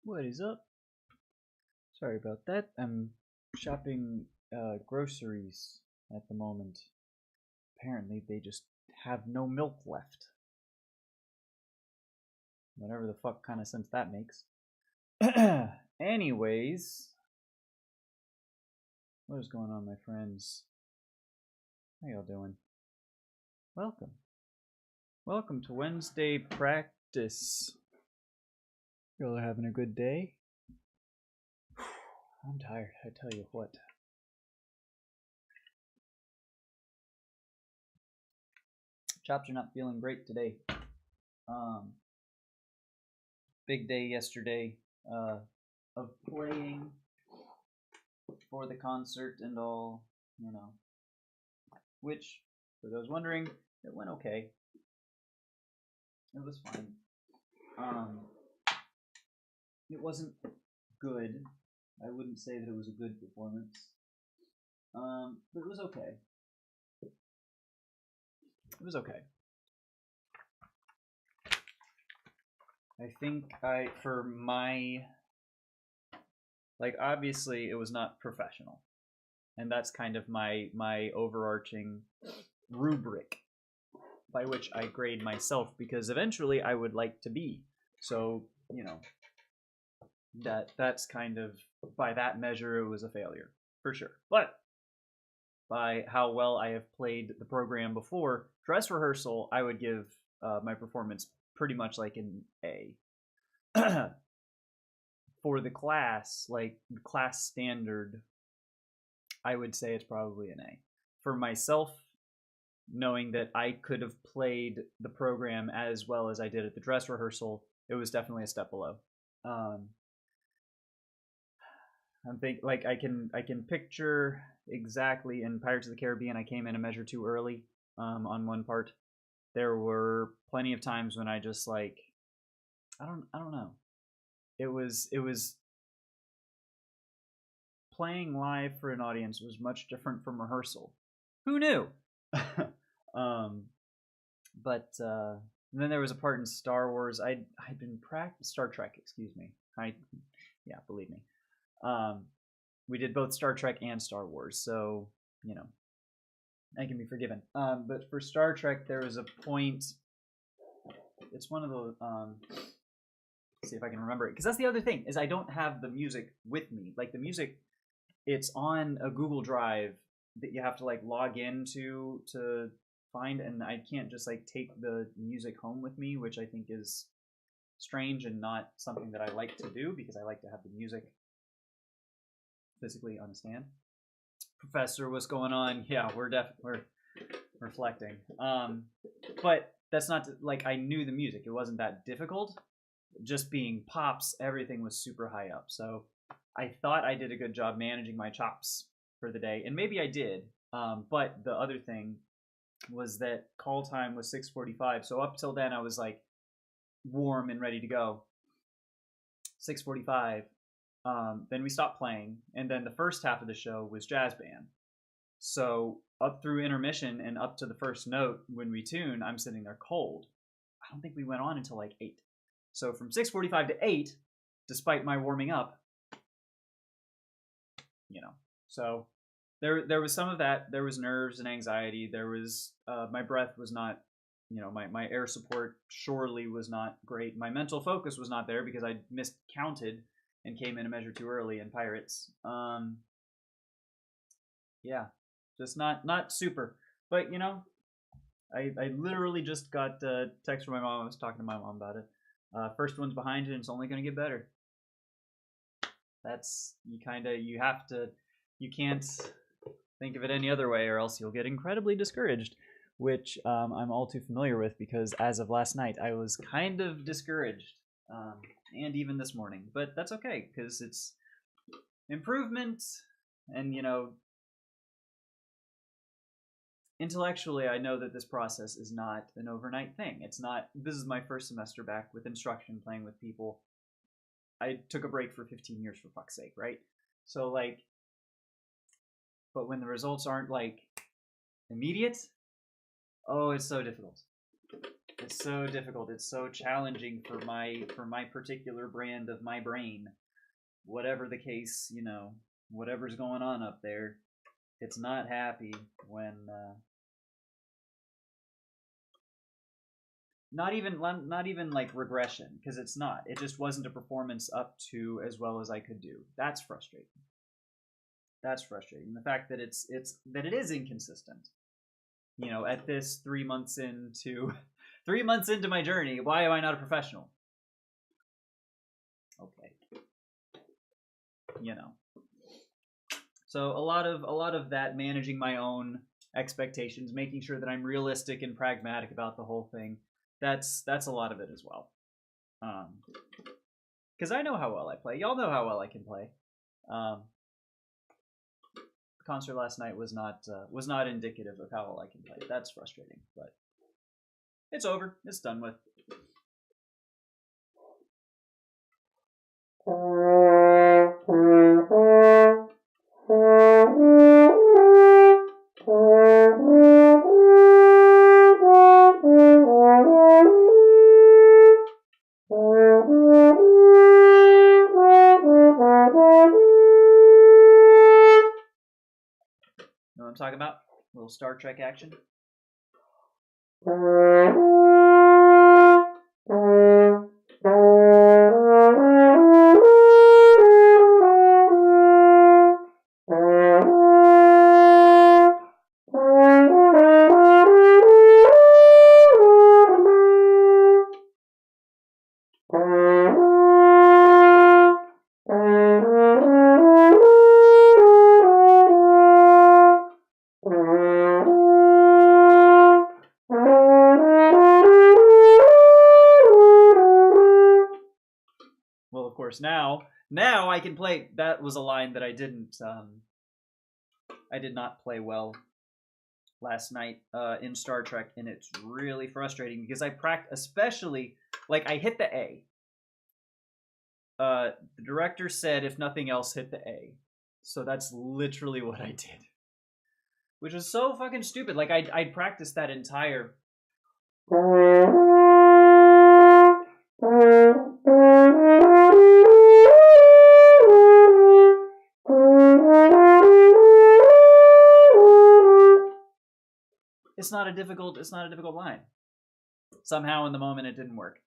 What is up? Sorry about that. I'm shopping groceries at the moment. Apparently, they just have no milk left. Whatever the fuck kind of sense that makes. Anyways, what is going on, my friends? How y'all doing? Welcome. Welcome to Wednesday practice. Y'all are having a good day? I'm tired, I tell you what. Chops are not feeling great today. Big day yesterday of playing for the concert and all, you know. Which, for those wondering, it went okay. It was fine. It wasn't good. I wouldn't say that it was a good performance. But it was okay. It was okay. I think for my, obviously it was not professional. And that's kind of my overarching rubric by which I grade myself, because eventually I would like to be. So, you know, that's kind of, by that measure, it was a failure, for sure. But by how well I have played the program before, dress rehearsal, I would give my performance pretty much like an A. For the class, like class standard, I would say it's probably an A. For myself, knowing that I could have played the program as well as I did at the dress rehearsal, it was definitely a step below. I'm think like I can picture exactly in Pirates of the Caribbean. I came in a measure too early on one part. There were plenty of times when I just I don't know. It was playing live for an audience was much different from rehearsal. Who knew? But then there was a part in Star Wars. I'd been Star Trek, excuse me. Believe me. We did both Star Trek and Star Wars, so you know, I can be forgiven. But for Star Trek, there was a point. It's one of the see if I can remember it, because that's the other thing, is I don't have the music with me. Like the music, it's on a Google Drive that you have to log into to find, and I can't just take the music home with me, which I think is strange and not something that I like to do, because I like to have the music physically on a stand. Professor, what's going on? Yeah, we're reflecting. But that's not I knew the music. It wasn't that difficult. Just being pops, everything was super high up. So I thought I did a good job managing my chops for the day, and maybe I did. But the other thing was that call time was 6:45. So up till then, I was warm and ready to go. 6:45. Then we stopped playing, and then the first half of the show was jazz band. So up through intermission and up to the first note, when we tune, I'm sitting there cold. I don't think we went on until 8. So from 6:45 to 8, despite my warming up, so there was some of that. There was nerves and anxiety. There was my breath was not, my air support surely was not great. My mental focus was not there because I miscounted and came in a measure too early in Pirates. Yeah, just not super. But I literally just got a text from my mom. I was talking to my mom about it. First one's behind you, and it's only going to get better. That's you can't think of it any other way, or else you'll get incredibly discouraged, which I'm all too familiar with, because as of last night, I was kind of discouraged, and even this morning. But that's okay, because it's improvement, and intellectually, I know that this process is not an overnight thing. It's not. This is my first semester back with instruction, playing with people. I took a break for 15 years, for fuck's sake, right? So but when the results aren't immediate, oh, it's so difficult. It's so difficult. It's so challenging for my particular brand of my brain. Whatever the case, you know, whatever's going on up there, it's not happy when not even like regression, because it's not. It just wasn't a performance up to as well as I could do. That's frustrating. That's frustrating. The fact that it is inconsistent. You know, at this 3 months into 3 months into my journey, why am I not a professional? Okay. You know. So a lot of that, managing my own expectations, making sure that I'm realistic and pragmatic about the whole thing. That's a lot of it as well. Because I know how well I play. Y'all know how well I can play. The concert last night was not indicative of how well I can play. That's frustrating, but it's over. It's done with. Know what I'm talking about? A little Star Trek action. Now I can play. That was a line that I did not play well last night in Star Trek, and it's really frustrating because I practice, especially like I hit the A. The director said, if nothing else, hit the A. So that's literally what I did, which was so fucking stupid. Like I'd practiced that entire. It's not a difficult line. Somehow in the moment it didn't work.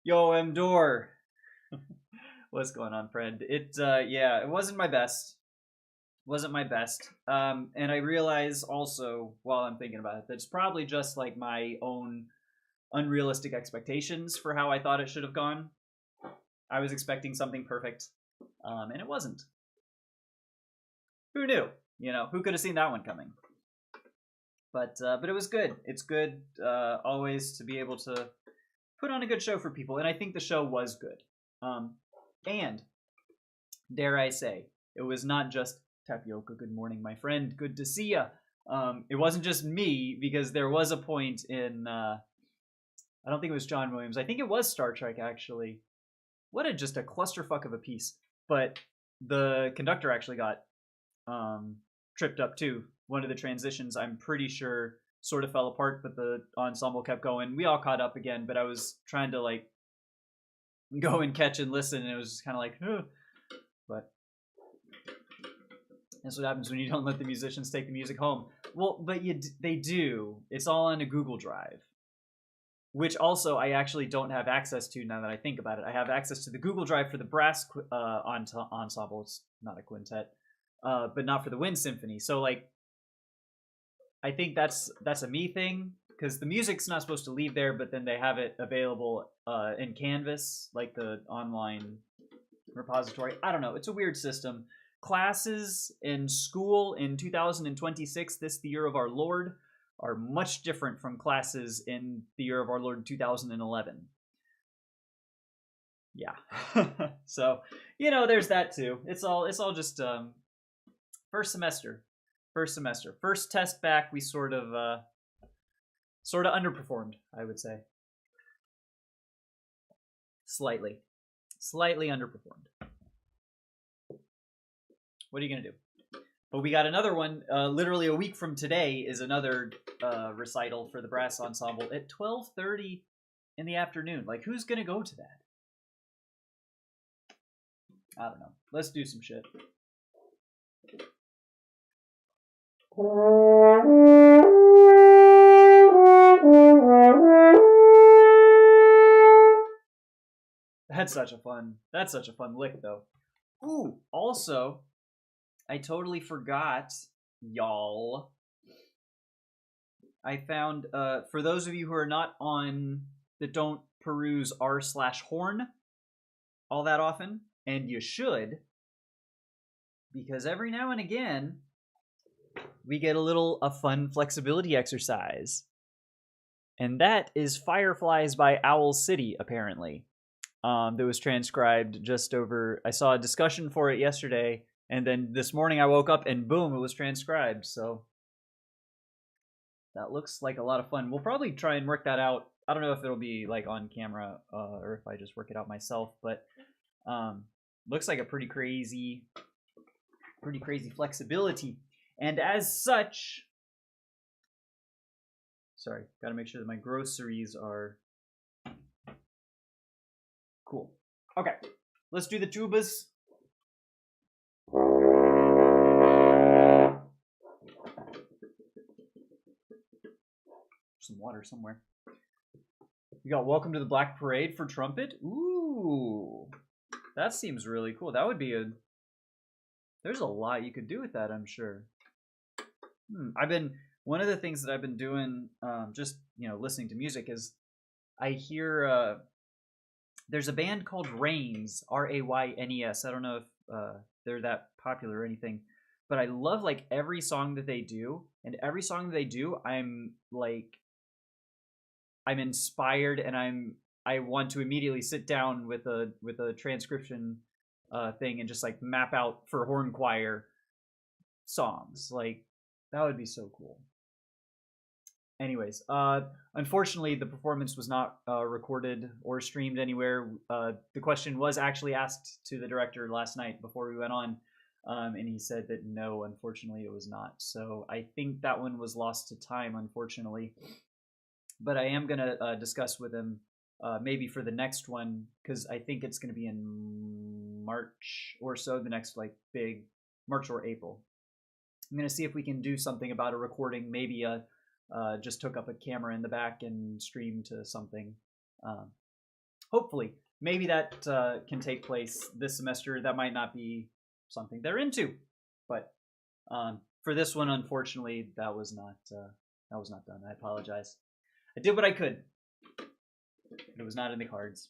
Yo, Mdor. What's going on, friend? It wasn't my best. And I realize also while I'm thinking about it that it's probably just like my own unrealistic expectations for how I thought it should have gone. I was expecting something perfect, and it wasn't. Who knew? You know, who could have seen that one coming? But it was good. It's good always to be able to put on a good show for people, and I think the show was good. And dare I say, it was not just Tapioca. Good morning, my friend. Good to see ya. It wasn't just me, because there was a point in I don't think it was John Williams. I think it was Star Trek actually. What just a clusterfuck of a piece. But the conductor actually got tripped up too. One of the transitions, I'm pretty sure, sort of fell apart, but the ensemble kept going. We all caught up again, but I was trying to like go and catch and listen, and it was just kind of like, huh. But that's what happens when you don't let the musicians take the music home. Well, but they do. It's all on a Google Drive, which also I actually don't have access to now that I think about it. I have access to the Google Drive for the brass ensemble. It's not a quintet, but not for the wind symphony. So like, I think that's a me thing, because the music's not supposed to leave there, but then they have it available in Canvas, like the online repository. I don't know. It's a weird system. Classes in school in 2026, the year of our Lord, are much different from classes in the year of our Lord 2011. Yeah. So, you know, there's that too. It's all just first semester. First test back, we sort of underperformed, I would say. Slightly underperformed. What are you gonna do? But we got another one. Literally a week from today is another recital for the brass ensemble at 12:30 in the afternoon. Like, who's gonna go to that? I don't know. Let's do some shit. That's such a fun lick, though. Ooh, also, I totally forgot, y'all. I found, for those of you who are not on, that don't peruse r/horn all that often, and you should, because every now and again, we get a fun flexibility exercise. And that is Fireflies by Owl City, apparently. That was transcribed just over... I saw a discussion for it yesterday, and then this morning I woke up and boom, it was transcribed. So that looks like a lot of fun. We'll probably try and work that out. I don't know if it'll be like on camera or if I just work it out myself, but looks like a pretty crazy flexibility. And as such... Sorry, gotta make sure that my groceries are cool. Okay, let's do the tubas. Some water somewhere. You got Welcome to the Black Parade for trumpet. Ooh, that seems really cool. That would be a... There's a lot you could do with that, I'm sure. One of the things that I've been doing, just, listening to music, is I hear there's a band called Raynes, Raynes. I don't know if they're that popular or anything, but I love like every song that they do, and every song that they do, I'm inspired, and I want to immediately sit down with a transcription thing and just like map out for horn choir songs. Like, that would be so cool. Anyways, unfortunately, the performance was not recorded or streamed anywhere. The question was actually asked to the director last night before we went on, and he said that no, unfortunately, it was not. So I think that one was lost to time, unfortunately. But I am going to discuss with him maybe for the next one, because I think it's going to be in March or so, the next like big March or April. I'm going to see if we can do something about a recording, maybe just hook up a camera in the back and stream to something. Hopefully, maybe that can take place this semester. That might not be something they're into, but for this one, unfortunately, that was not done. I apologize. I did what I could, but it was not in the cards.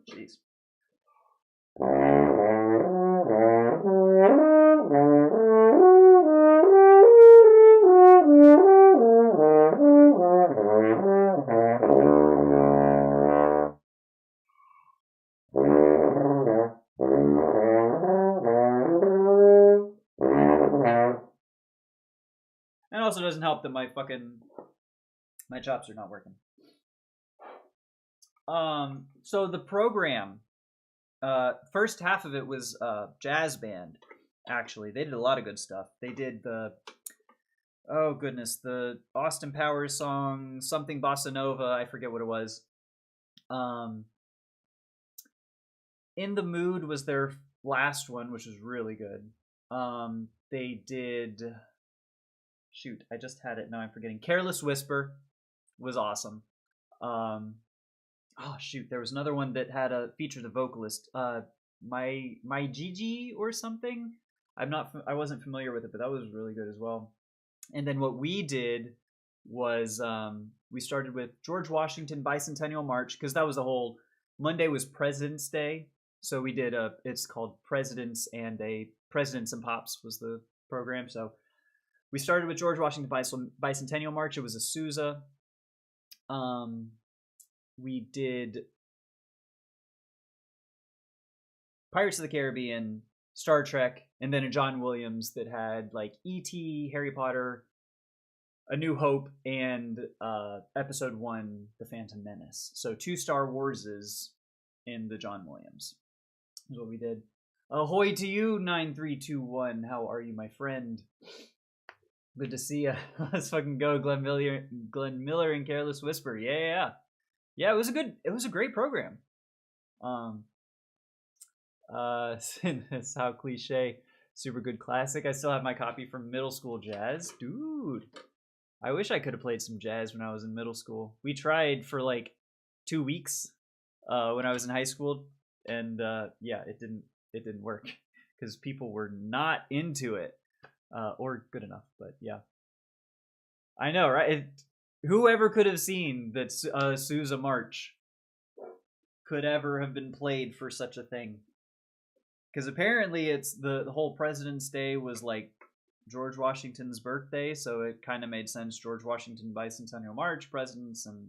Jeez. And also doesn't help that my chops are not working. So the program, first half of it was jazz band. Actually, they did a lot of good stuff. They did the Austin Powers song, something bossa nova. I forget what it was. In the Mood was their last one, which was really good. They did... Shoot, I just had it. Now I'm forgetting. Careless Whisper was awesome. There was another one that had featured a vocalist. My Gigi or something. I wasn't familiar with it, but that was really good as well. And then what we did was we started with George Washington Bicentennial March, because that was the whole... Monday was President's Day, so we did it's called Presidents and a Presidents and Pops was the program. So we started with George Washington Bicentennial March. It was a Sousa. We did Pirates of the Caribbean, Star Trek, and then a John Williams that had like E.T., Harry Potter, A New Hope, and Episode 1, The Phantom Menace. So 2 Star Warses in the John Williams is what we did. Ahoy to you, 9321. How are you, my friend? Good to see you. Let's fucking go, Glenn Miller and Careless Whisper. Yeah. It was a great program. It's how cliche. Super good classic. I still have my copy from middle school jazz. Dude, I wish I could have played some jazz when I was in middle school. We tried for like 2 weeks when I was in high school, and it didn't work because people were not into it or good enough. But yeah, I know, right? Whoever could have seen that Sousa March could ever have been played for such a thing? Because apparently it's the whole President's Day was like George Washington's birthday, so it kind of made sense. George Washington Bicentennial March, presidents, and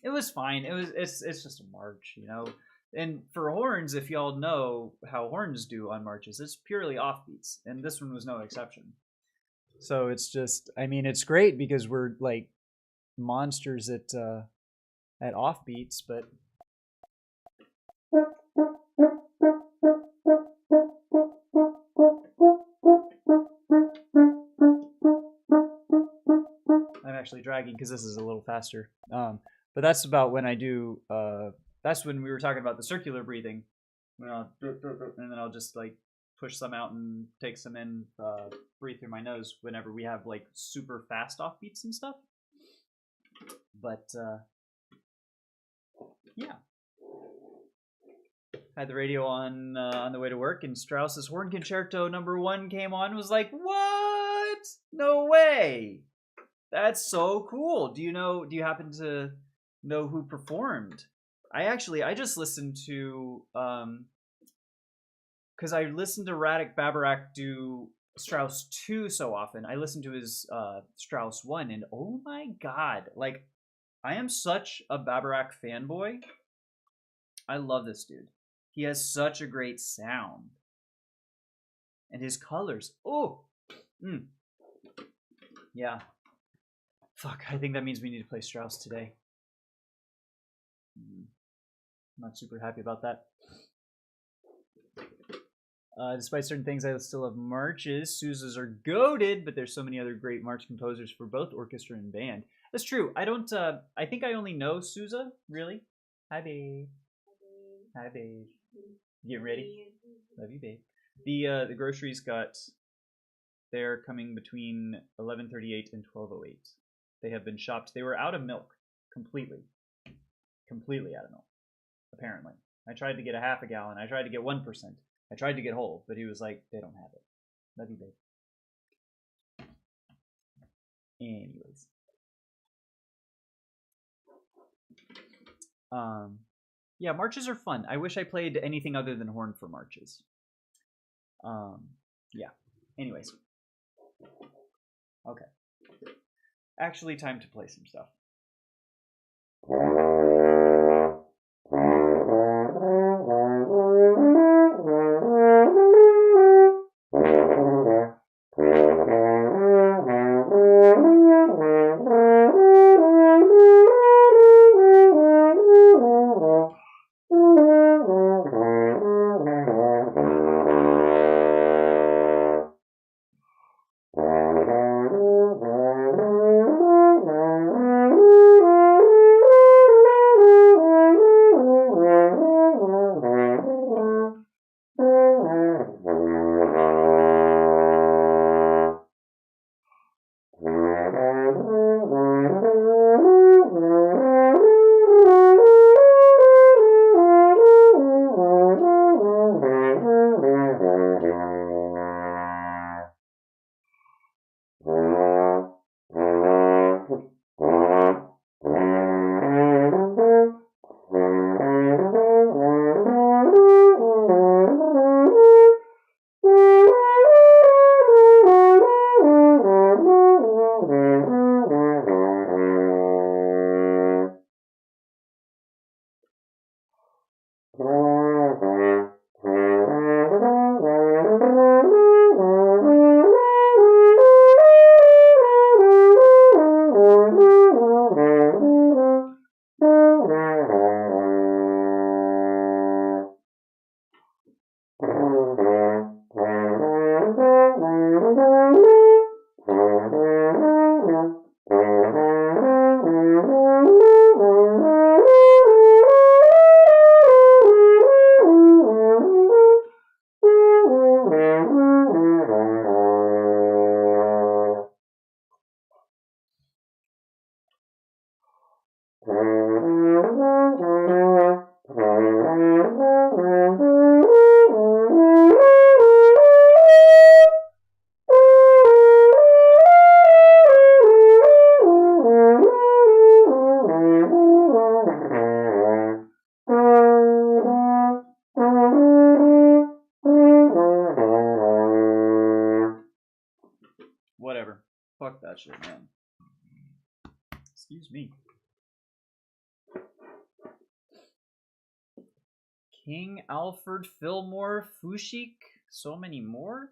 it was fine. It's just a march, you know. And for horns, if y'all know how horns do on marches, it's purely offbeats, and this one was no exception. So it's just, I mean, it's great because we're like monsters at offbeats, but I'm actually dragging because this is a little faster. But that's about when I do. That's when we were talking about the circular breathing. And then I'll just like push some out and take some in, breathe through my nose whenever we have like super fast offbeats and stuff. But yeah, had the radio on the way to work, and Strauss's Horn Concerto No. 1 came on. Was like, what? No way! That's so cool. Do you happen to know who performed? I just listened to because I listened to Radek Babarak do Strauss 2 so often. I listened to his Strauss 1, and oh my god, like I am such a Babarak fanboy. I love this dude. He has such a great sound. And his colors. Oh! Yeah. Fuck, I think that means we need to play Strauss today. I'm not super happy about that. Despite certain things, I still love marches. Sousas are goated, but there's so many other great march composers for both orchestra and band. That's true. I don't, I think I only know Sousa, really. Hi, babe. Hi, babe. You ready? Love you, babe. The groceries they're coming between 11:38 and 12:08. They have been shopped. They were out of milk. Completely out of milk, apparently. I tried to get a half a gallon. I tried to get 1%. I tried to get whole, but he was like, they don't have it. Love you, babe. Anyways. Yeah, marches are fun. I wish I played anything other than horn for marches. Yeah. Anyways. Okay. Actually, time to play some stuff. Whatever. Fuck that shit, man. Excuse me. King Alfred Fillmore Fushik. So many more?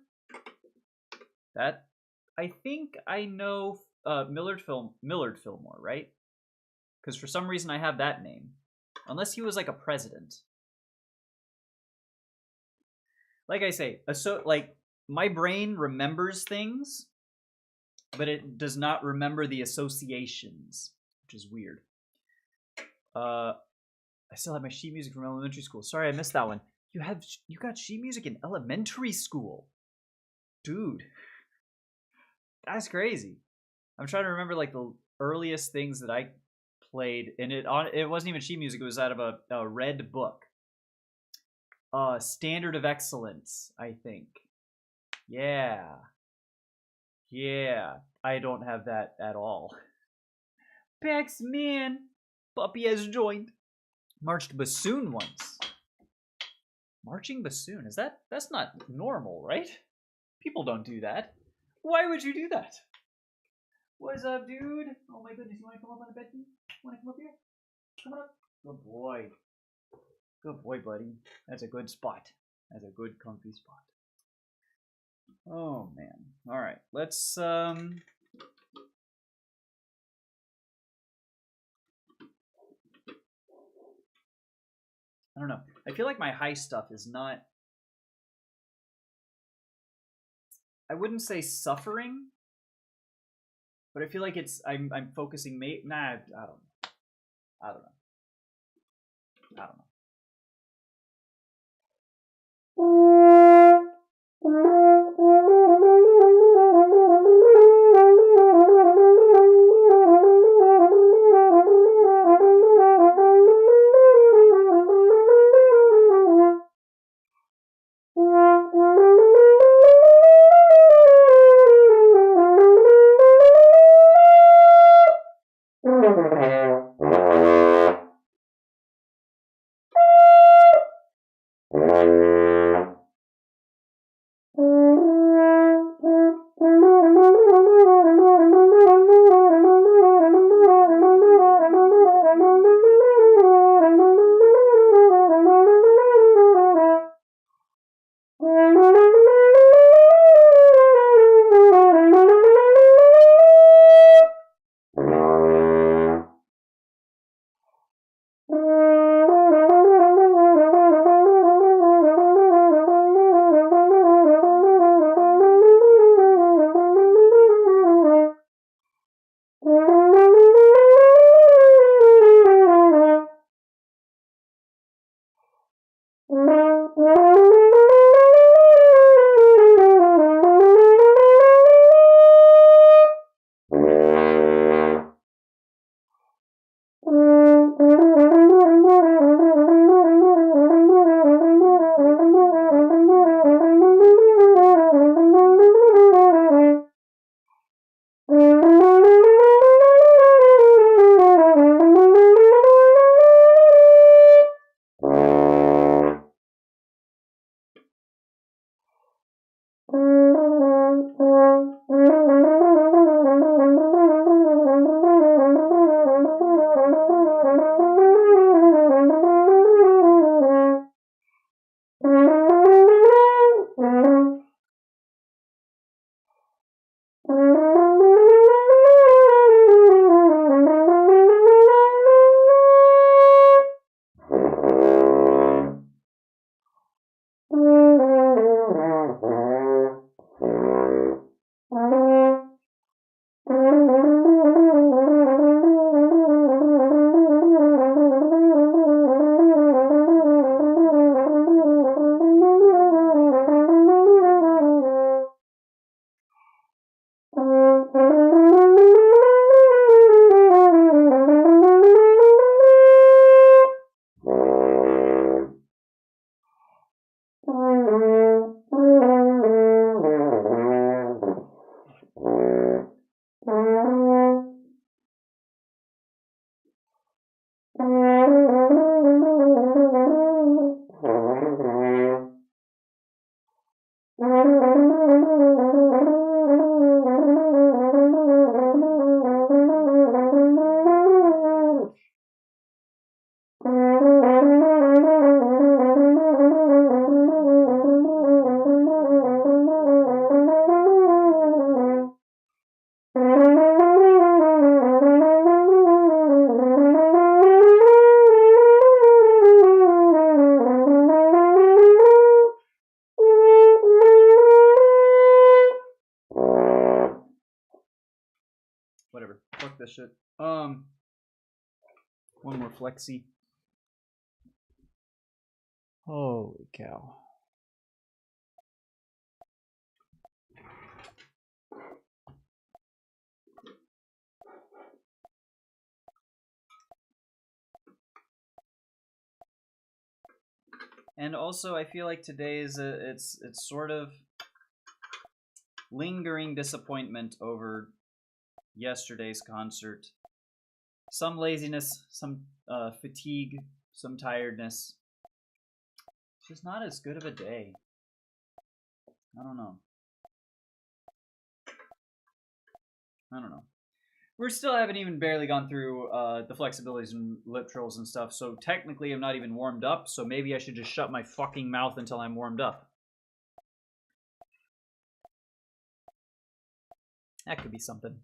That I think I know Millard Fillmore, right? Because for some reason I have that name. Unless he was like a president. Like I say, like my brain remembers things, but it does not remember the associations, which is weird. I still have my sheet music from elementary school. Sorry, I missed that one. You got sheet music in elementary school, dude. That's crazy. I'm trying to remember like the earliest things that I played, and it wasn't even sheet music. It was out of a red book. Standard of Excellence, I think. Yeah. I don't have that at all. Pax-Man, puppy has joined. Marched bassoon once. Marching bassoon, that's not normal, right? People don't do that. Why would you do that? What's up, dude? Oh my goodness, you want to come up on the bed? Want to come up here? Come on up. Good boy. Good boy, buddy. That's a good spot. That's a good comfy spot. Oh man. All right. Let's I don't know. I feel like my high stuff is not, I wouldn't say suffering, but I feel like I'm focusing nah, I don't know. I don't know. Whatever. Fuck this shit. One more flexi. Holy cow. And also, I feel like today is it's sort of lingering disappointment over yesterday's concert. Some laziness, some fatigue, some tiredness. It's just not as good of a day. I don't know. We still haven't even barely gone through the flexibilities and lip trills and stuff, so technically I'm not even warmed up, so maybe I should just shut my fucking mouth until I'm warmed up. That could be something.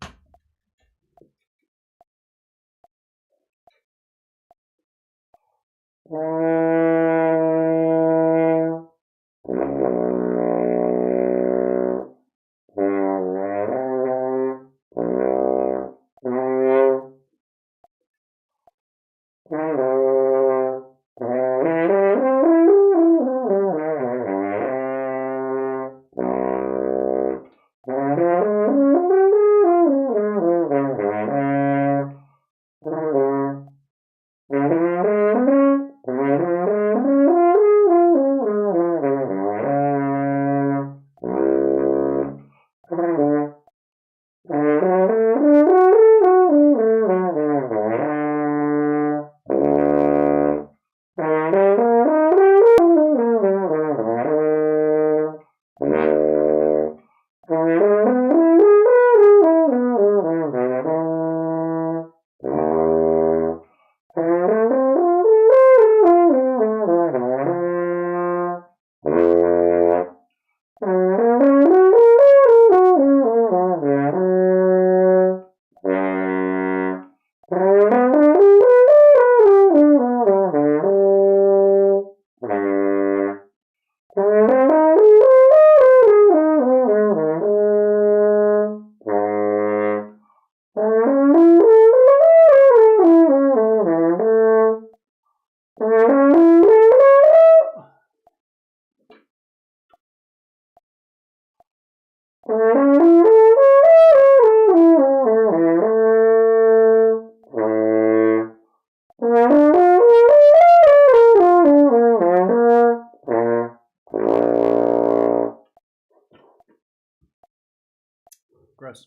Gross.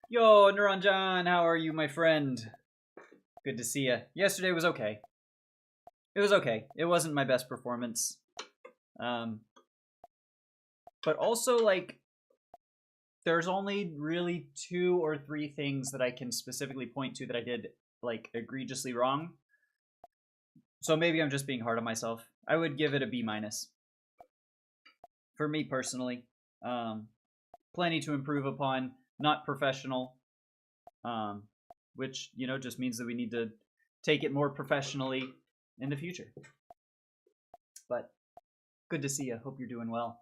Yo, Neuron John, how are you, my friend? Good to see you. Yesterday was okay. It was okay. It wasn't my best performance. But also, like, there's only really 2 or 3 things that I can specifically point to that I did, like, egregiously wrong. So maybe I'm just being hard on myself. I would give it a B-. For me personally. Plenty to improve upon, not professional, which, you know, just means that we need to take it more professionally in the future. But good to see you. Hope you're doing well.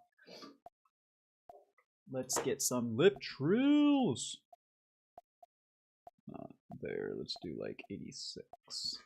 Let's get some lip trills. There, let's do like 86.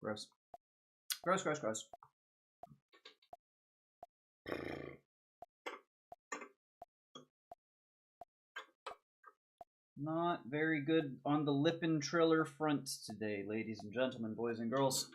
Gross. Gross, gross, gross. Not very good on the lip and triller front today, ladies and gentlemen, boys and girls.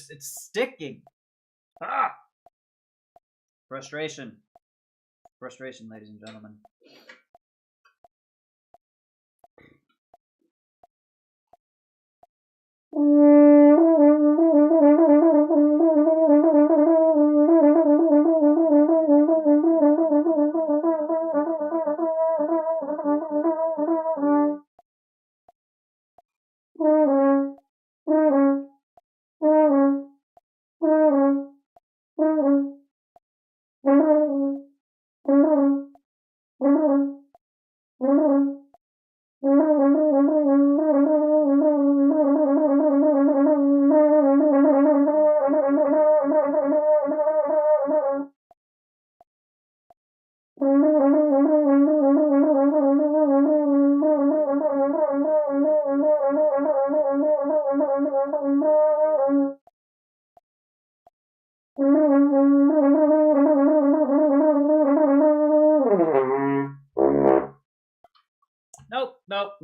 It's sticking. Ah! Frustration. Frustration, ladies and gentlemen.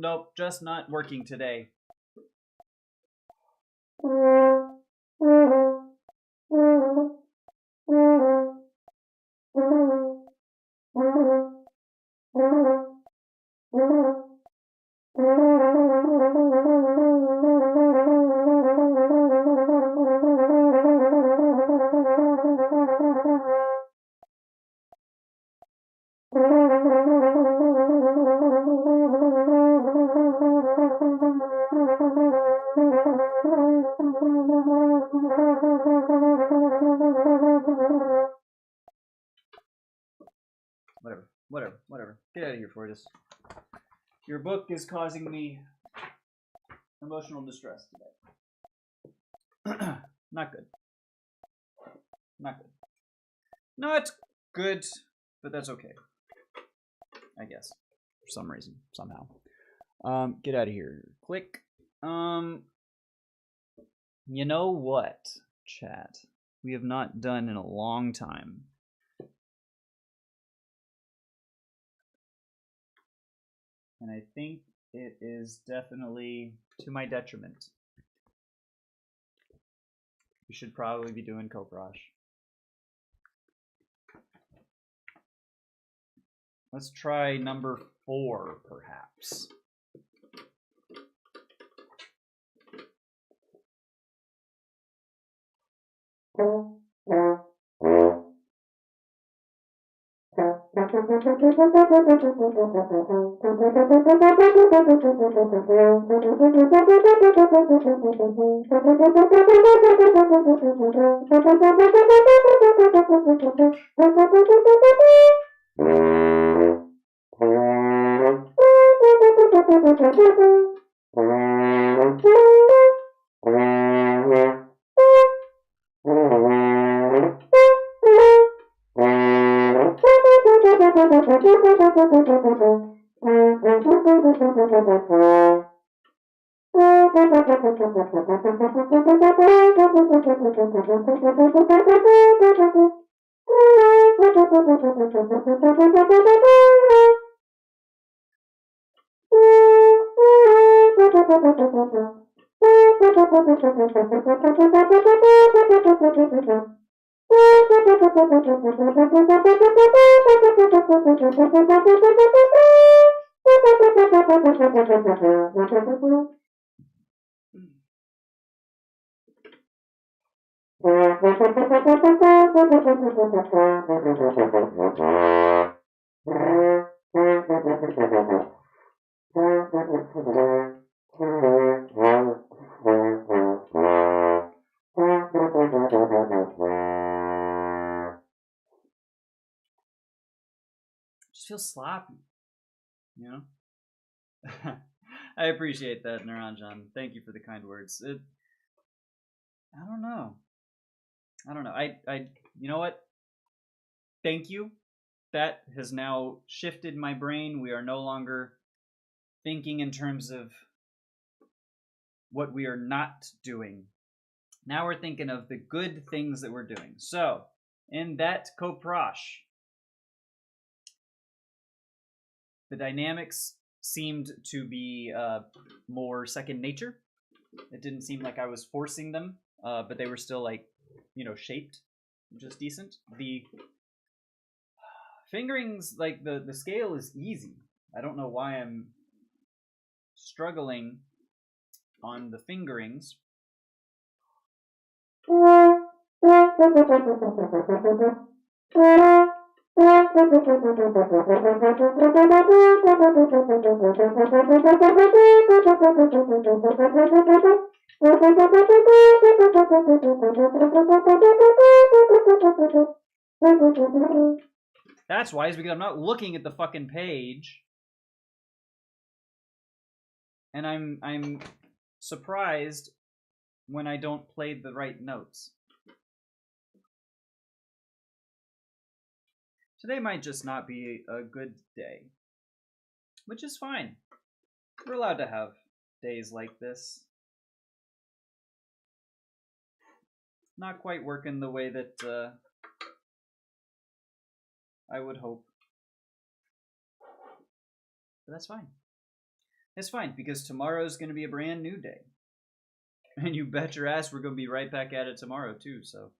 Nope, just not working today. Whatever. Get out of here, Fortis. Your book is causing me emotional distress today. Not good. Not good. Not good, but that's okay. I guess. For some reason. Somehow. Get out of here. Click. You know what, chat? We have not done in a long time. And I think it is definitely to my detriment. We should probably be doing Koprosh. Let's try number 4, perhaps. Just feels sloppy, you know. I appreciate that, Naranjan. Thank you for the kind words. I don't know. I don't know. You know what? Thank you. That has now shifted my brain. We are no longer thinking in terms of what we are not doing. Now we're thinking of the good things that we're doing. So, in that Koprosh, the dynamics seemed to be more second nature. It didn't seem like I was forcing them, but they were still like, shaped, just decent. The fingerings, like the scale is easy. I don't know why I'm struggling on the fingerings. That's why, is because I'm not looking at the fucking page. And I'm surprised when I don't play the right notes. Today might just not be a good day, which is fine. We're allowed to have days like this. Not quite working the way that I would hope. But that's fine. It's fine, because tomorrow's going to be a brand new day. And you bet your ass we're going to be right back at it tomorrow, too, so.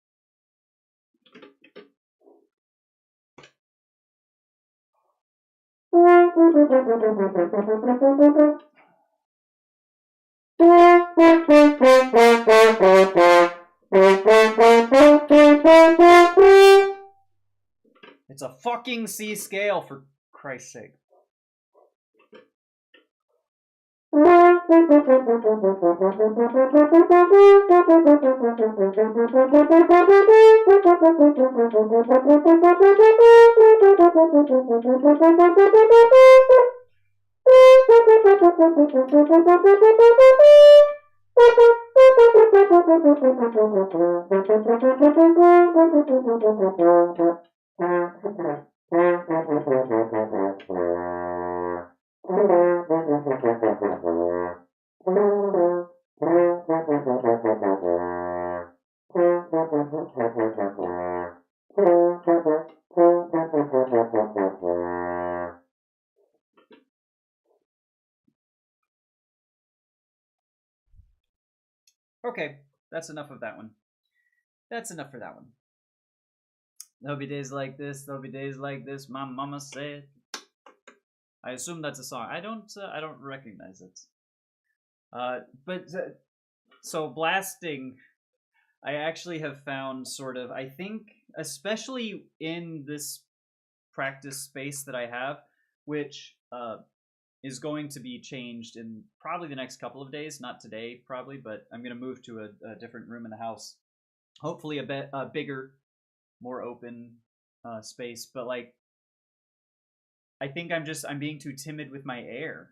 It's a fucking C scale, for Christ's sake. Okay, that's enough of that one. That's enough for that one. There'll be days like this. There'll be days like this. My mama said. I assume that's a song. I don't recognize it. So blasting, I actually have found sort of, I think, especially in this practice space that I have, which is going to be changed in probably the next couple of days. Not today, probably, but I'm going to move to a different room in the house. Hopefully, a bit bigger, more open space. But like, I think I'm being too timid with my air.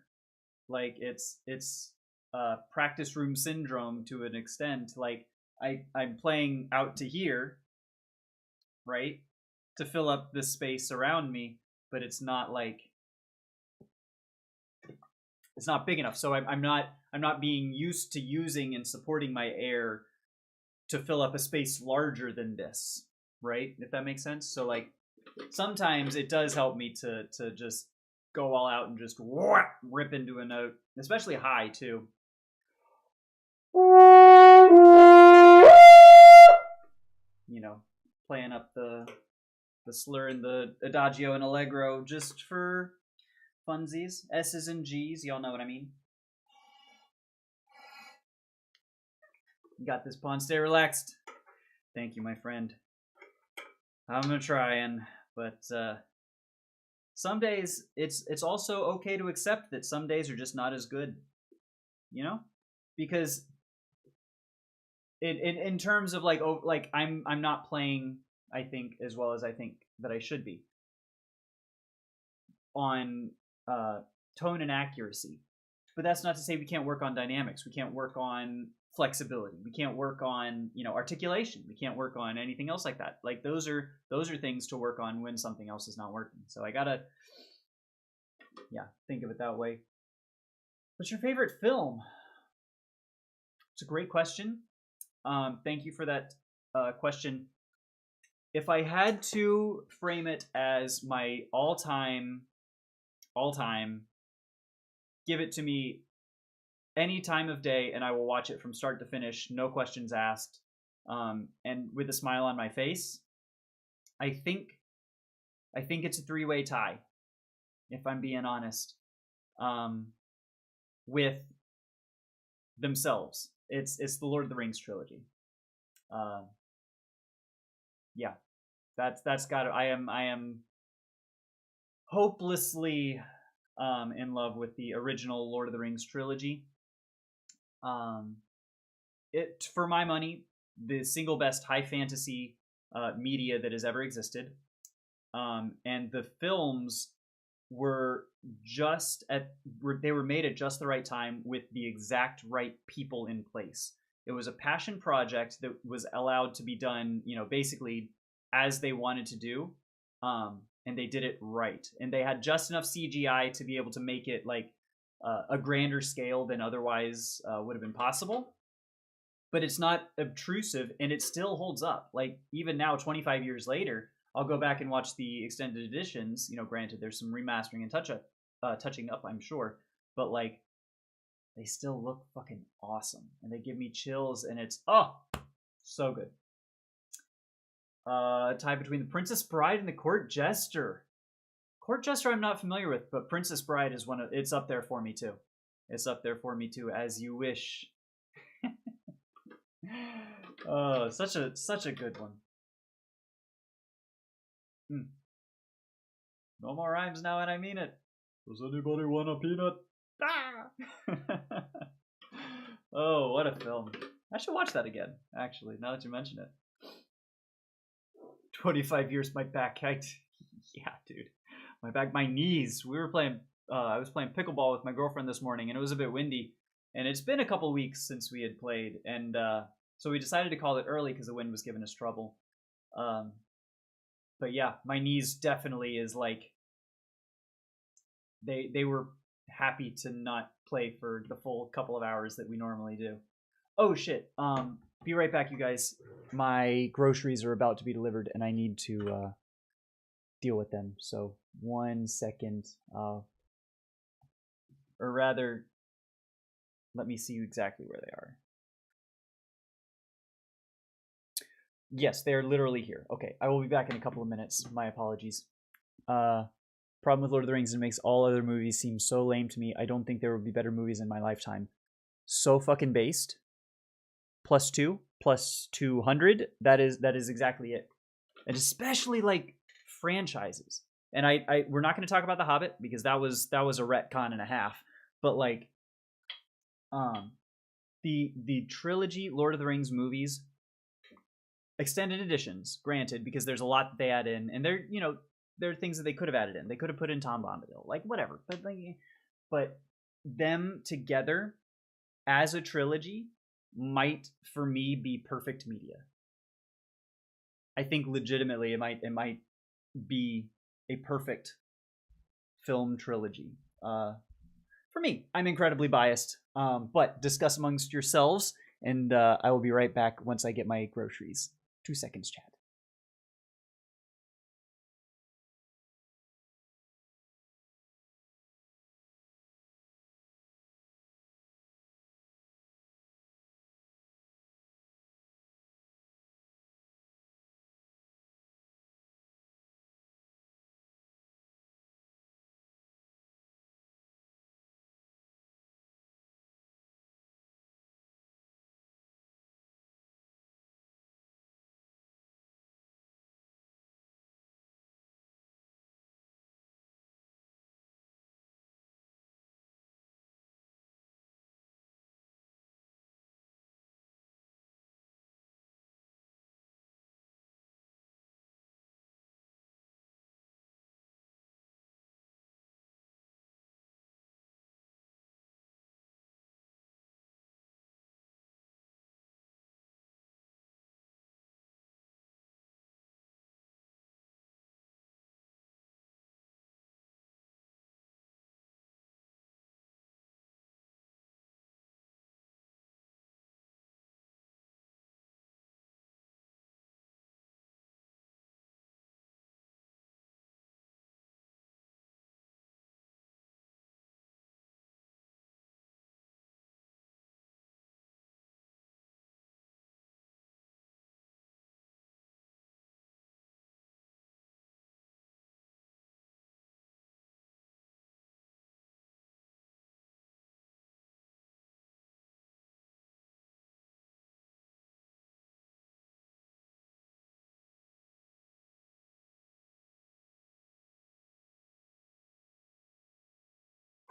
Like it's practice room syndrome to an extent. Like I'm playing out to here, right, to fill up the space around me, but it's not like it's not big enough. So I'm not being used to using and supporting my air to fill up a space larger than this, right? If that makes sense. So like sometimes it does help me to just go all out and just rip into a note, especially high too. You know, playing up the slur and the adagio and allegro just for funsies, S's and G's. Y'all know what I mean. You got this, Pawn. Stay relaxed. Thank you, my friend. I'm gonna try, but some days it's also okay to accept that some days are just not as good. You know, because in terms of like I'm not playing, I think, as well as I think that I should be on tone and accuracy. But that's not to say we can't work on dynamics. We can't work on flexibility. We can't work on, articulation. We can't work on anything else like that. Like those are things to work on when something else is not working. So I gotta, think of it that way. What's your favorite film? It's a great question. Thank you for that question. If I had to frame it as my all-time, give it to me any time of day, and I will watch it from start to finish, no questions asked, and with a smile on my face. I think it's a three-way tie, if I'm being honest, with themselves. It's the Lord of the Rings trilogy. That's got it. I am hopelessly in love with the original Lord of the Rings trilogy. It, for my money, the single best high fantasy media that has ever existed. And the films were they were made at just the right time with the exact right people in place. It was a passion project that was allowed to be done, basically as they wanted to do. And they did it right. And they had just enough CGI to be able to make it like a grander scale than otherwise would have been possible. But it's not obtrusive, and it still holds up. Like even now, 25 years later, I'll go back and watch the extended editions. Granted, there's some remastering and touching up, I'm sure, but like they still look fucking awesome, and they give me chills, and it's so good. Tie between the Princess Bride and the Court Jester. Court Jester I'm not familiar with, but Princess Bride is it's up there for me too. It's up there for me too, as you wish. Oh, such a good one. No more rhymes now, and I mean it. Does anybody want a peanut? Ah! Oh, what a film. I should watch that again, actually, now that you mention it. 25 years, my back. Yeah, dude. My back, my knees. We were playing, I was playing pickleball with my girlfriend this morning, and it was a bit windy. And it's been a couple weeks since we had played, and so we decided to call it early because the wind was giving us trouble. But yeah, my knees definitely is like, they were happy to not play for the full couple of hours that we normally do. Oh shit. Be right back, you guys. My groceries are about to be delivered, and I need to deal with them. So 1 second. Or rather, let me see exactly where they are. Yes, they are literally here. Okay, I will be back in a couple of minutes. My apologies. Problem with Lord of the Rings, it makes all other movies seem so lame to me. I don't think there will be better movies in my lifetime. So fucking based. +2, +200. That is exactly it. And especially like franchises. And I we're not going to talk about The Hobbit because that was a retcon and a half. But like, um, the trilogy Lord of the Rings movies, extended editions, granted, because there's a lot that they add in, and there are things that they could have added in. They could have put in Tom Bombadil, like whatever. But them together as a trilogy might, for me, be perfect media. I think legitimately it might be a perfect film trilogy. For me, I'm incredibly biased, but discuss amongst yourselves, and I will be right back once I get my groceries. 2 seconds, chat.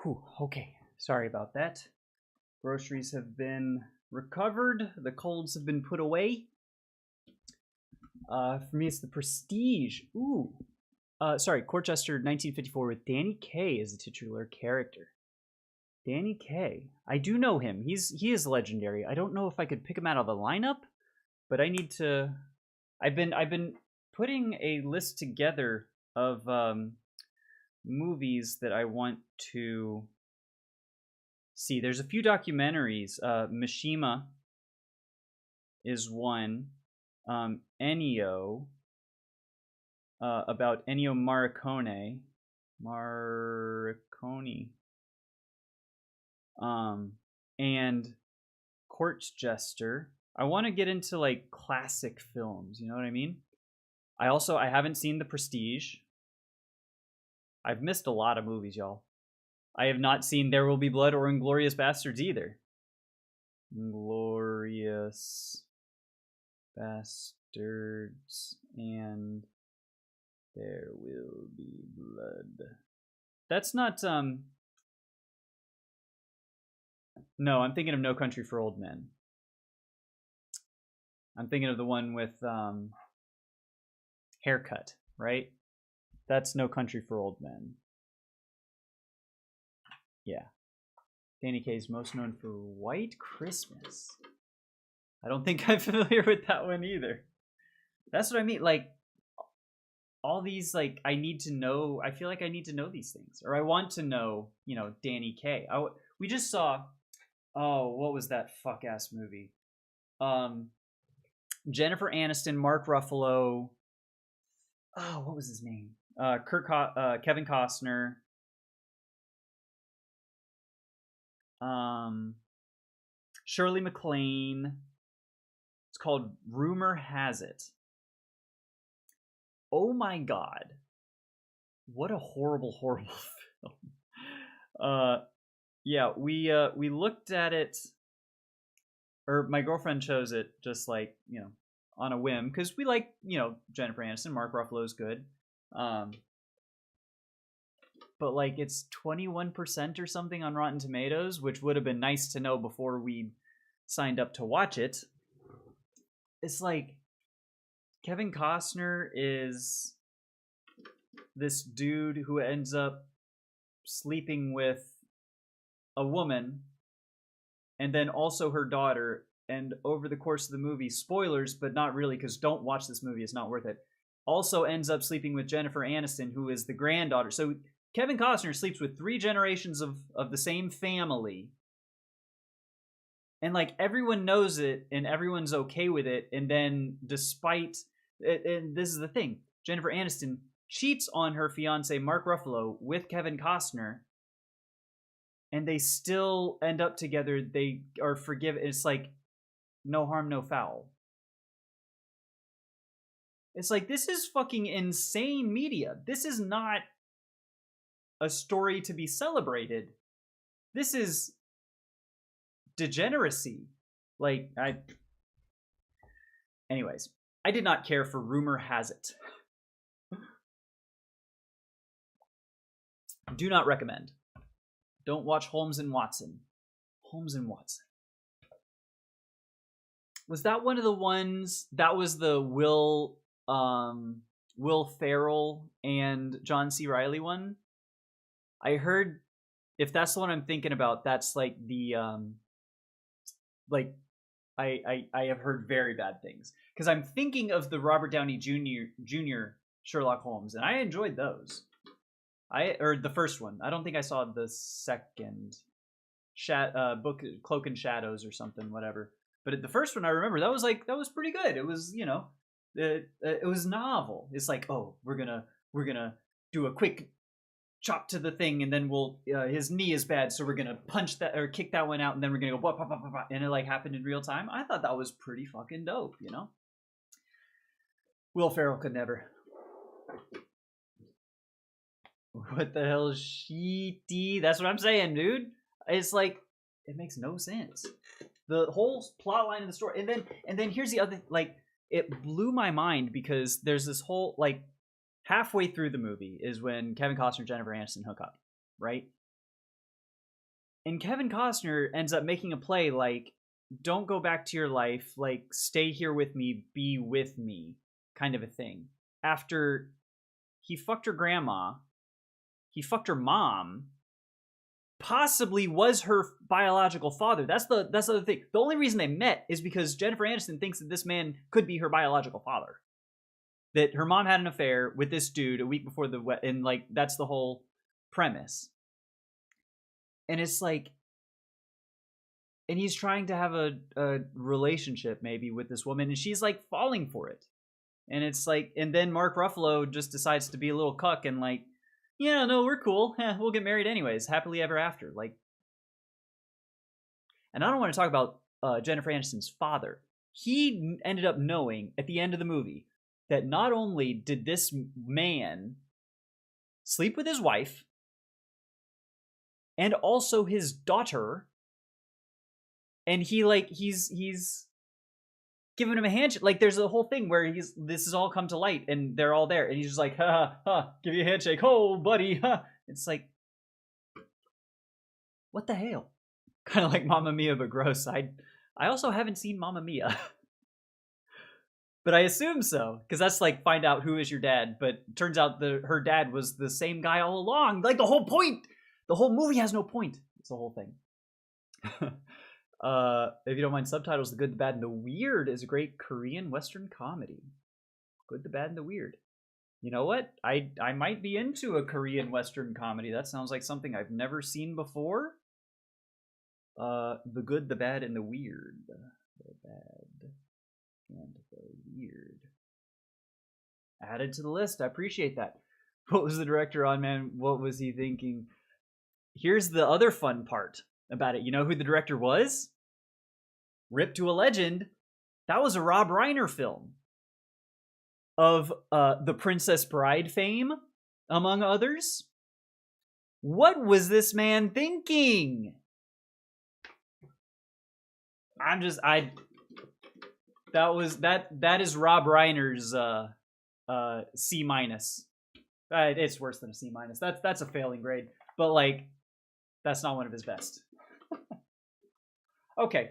Whew, okay, sorry about that. Groceries have been recovered. The colds have been put away. For me, it's the Prestige. Ooh. Sorry, Corchester 1954 with Danny Kaye as the titular character. Danny Kaye. I do know him. He is legendary. I don't know if I could pick him out of the lineup, but I need to. I've been putting a list together of movies that I want to see. There's a few documentaries. Mishima is one. Ennio, about Ennio Morricone. And Court Jester. I want to get into like classic films, you know what I mean? I haven't seen The Prestige. I've missed a lot of movies, y'all. I have not seen There Will Be Blood or Inglourious Bastards either. Inglourious Bastards and There Will Be Blood. That's not no, I'm thinking of No Country for Old Men. I'm thinking of the one with haircut, right? That's No Country for Old Men. Yeah. Danny Kaye is most known for White Christmas. I don't think I'm familiar with that one either. That's what I mean. Like, all these, like, I need to know. I feel like I need to know these things. Or I want to know, Danny Kaye. We just saw, what was that fuck-ass movie? Jennifer Aniston, Mark Ruffalo. Oh, what was his name? Kevin Costner. Shirley MacLaine. It's called Rumor Has It. Oh my god. What a horrible, horrible film. Yeah, we looked at it, or my girlfriend chose it just like, on a whim, because we like, Jennifer Aniston, Mark Ruffalo's good. but like it's 21% or something on Rotten Tomatoes, which would have been nice to know before we signed up to watch it. It's like Kevin Costner is this dude who ends up sleeping with a woman and then also her daughter, and over the course of the movie, spoilers but not really, because don't watch this movie, it's not worth it, also ends up sleeping with Jennifer Aniston, who is the granddaughter. So Kevin Costner sleeps with 3 generations of the same family, and like everyone knows it and everyone's okay with it. And then despite, and this is the thing, Jennifer Aniston cheats on her fiance Mark Ruffalo with Kevin Costner, and they still end up together. They are forgiven. It's like no harm, no foul. It's like, this is fucking insane media. This is not a story to be celebrated. This is degeneracy. Like, anyways, I did not care for Rumor Has It. Do not recommend. Don't watch Holmes and Watson. Holmes and Watson. Was that one of the ones that was the Will Ferrell and John C. Reilly one? I heard, if that's the one I'm thinking about, that's like the like I have heard very bad things, because I'm thinking of the Robert Downey Jr. Sherlock Holmes, and I enjoyed those. Or the first one. I don't think I saw the second book, Cloak and Shadows or something, whatever. But the first one, I remember that was pretty good. It was, you know, it was novel. It's like, oh, we're gonna do a quick chop to the thing, and then we'll his knee is bad, so we're gonna punch that or kick that one out, and then we're gonna go blah, blah, blah, blah, blah, and it like happened in real time. I thought that was pretty fucking dope, you know. Will Ferrell could never. What the hell, shitty? That's what I'm saying, dude. It's like, it makes no sense. The whole plot line of the story, and then here's the other, like, it blew my mind, because there's this whole, like, halfway through the movie is when Kevin Costner and Jennifer Aniston hook up, right? And Kevin Costner ends up making a play like, don't go back to your life, like, stay here with me, be with me, kind of a thing. After he fucked her grandma, he fucked her mom, possibly was her biological father. That's the other thing. The only reason they met is because Jennifer Aniston thinks that this man could be her biological father. That her mom had an affair with this dude a week before the and like, that's the whole premise. And it's like, and he's trying to have a relationship maybe with this woman, and she's like falling for it. And it's like, and then Mark Ruffalo just decides to be a little cuck and like, yeah, no, we're cool. We'll get married anyways. Happily ever after. Like, and I don't want to talk about Jennifer Aniston's father. He ended up knowing at the end of the movie that not only did this man sleep with his wife and also his daughter, and he's giving him a handshake. Like, there's a whole thing where this has all come to light, and they're all there, and he's just like, ha, ha, give you a handshake, oh, buddy, ha. It's like, what the hell? Kind of like Mamma Mia, but gross. I also haven't seen Mamma Mia. But I assume so, because that's like, find out who is your dad, but it turns out her dad was the same guy all along. Like, the whole point! The whole movie has no point. It's the whole thing. If you don't mind subtitles, The Good, the Bad, and the Weird is a great Korean Western comedy. Good, the Bad, and the Weird. You know what? I might be into a Korean Western comedy. That sounds like something I've never seen before. The Good, the Bad, and the Weird. The Bad and the Weird. Added to the list. I appreciate that. What was the director on, man? What was he thinking? Here's the other fun part about it. You know who the director was? Rip to a legend. That was a Rob Reiner film. Of The Princess Bride fame, among others. What was this man thinking? That is Rob Reiner's C-. It's worse than a C minus. That's a failing grade, but like that's not one of his best. Okay,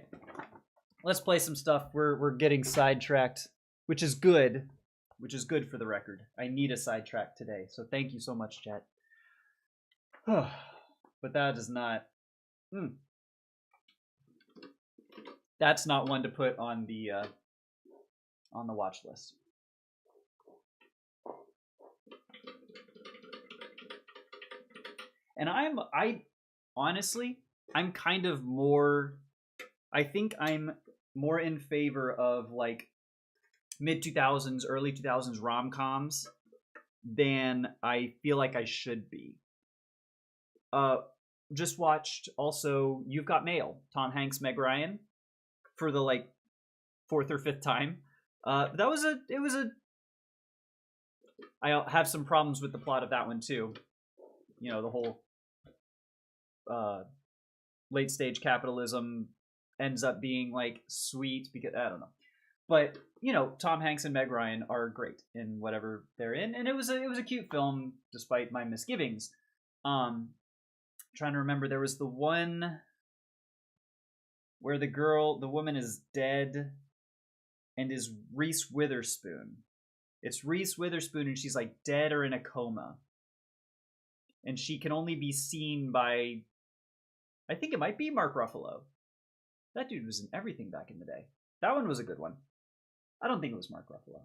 let's play some stuff. We're getting sidetracked, which is good. Which is good for the record. I need a sidetrack today, so thank you so much, chat. But that is not. That's not one to put on the watch list. And honestly, I'm kind of more. I think I'm more in favor of like mid 2000s, early 2000s rom-coms than I feel like I should be. Just watched also You've Got Mail, Tom Hanks, Meg Ryan, for the like fourth or fifth time. I have some problems with the plot of that one too. You know, the whole late stage capitalism ends up being like sweet because I don't know. But you know, Tom Hanks and Meg Ryan are great in whatever they're in, and it was a cute film despite my misgivings. Trying to remember, there was the one where the woman is dead, and is Reese Witherspoon. It's Reese Witherspoon, and she's like dead or in a coma, and she can only be seen by, I think it might be Mark Ruffalo. That dude was in everything back in the day. That one was a good one. I don't think it was Mark Ruffalo.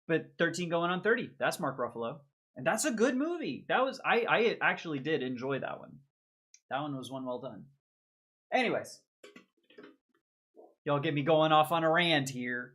But 13 Going on 30, that's Mark Ruffalo. And that's a good movie. I actually did enjoy that one. That one was one well done. Anyways, y'all get me going off on a rant here.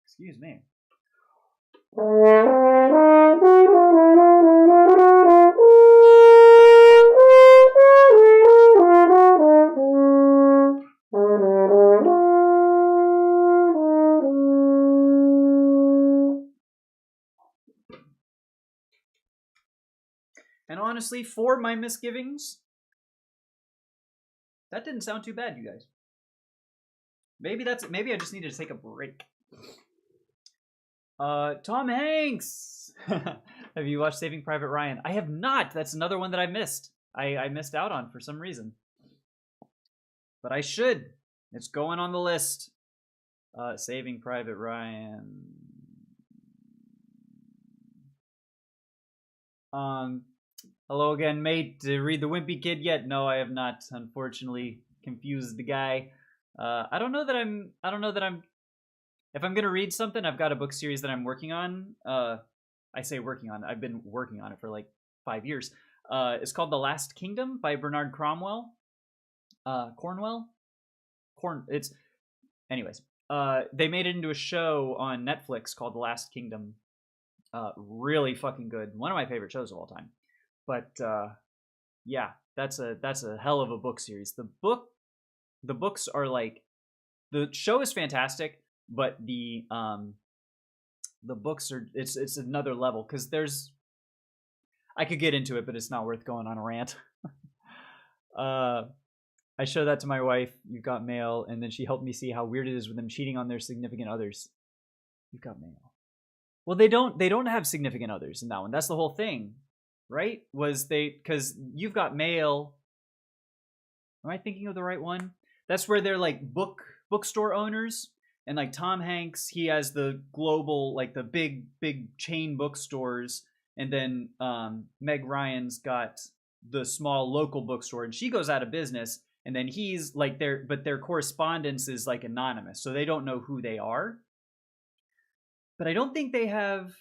Excuse me. And honestly, for my misgivings, that didn't sound too bad, you guys. Maybe I just needed to take a break. Tom Hanks. Have you watched Saving Private Ryan? I have not. That's another one that I missed. I missed out on for some reason. But I should. It's going on the list. Saving Private Ryan. Hello again, mate. Did you read The Wimpy Kid yet? No, I have not. Unfortunately, confused the guy. I don't know that I'm. If I'm gonna read something, I've got a book series that I'm working on. I say working on. I've been working on it for like 5 years. It's called The Last Kingdom by Bernard Cornwell. Anyways. they made it into a show on Netflix called The Last Kingdom. Really fucking good. One of my favorite shows of all time. But yeah, that's a hell of a book series. The books are like, the show is fantastic, but the books are, it's another level, because I could get into it, but it's not worth going on a rant. I showed that to my wife. You've got mail, and then she helped me see how weird it is with them cheating on their significant others. You've got mail. Well, they don't have significant others in that one. That's the whole thing, right? Because You've Got Mail. Am I thinking of the right one? That's where they're like bookstore owners, and like Tom Hanks, he has the global, like the big chain bookstores, and then Meg Ryan's got the small local bookstore, and she goes out of business. And then he's like their correspondence is like anonymous, so they don't know who they are. But I don't think they have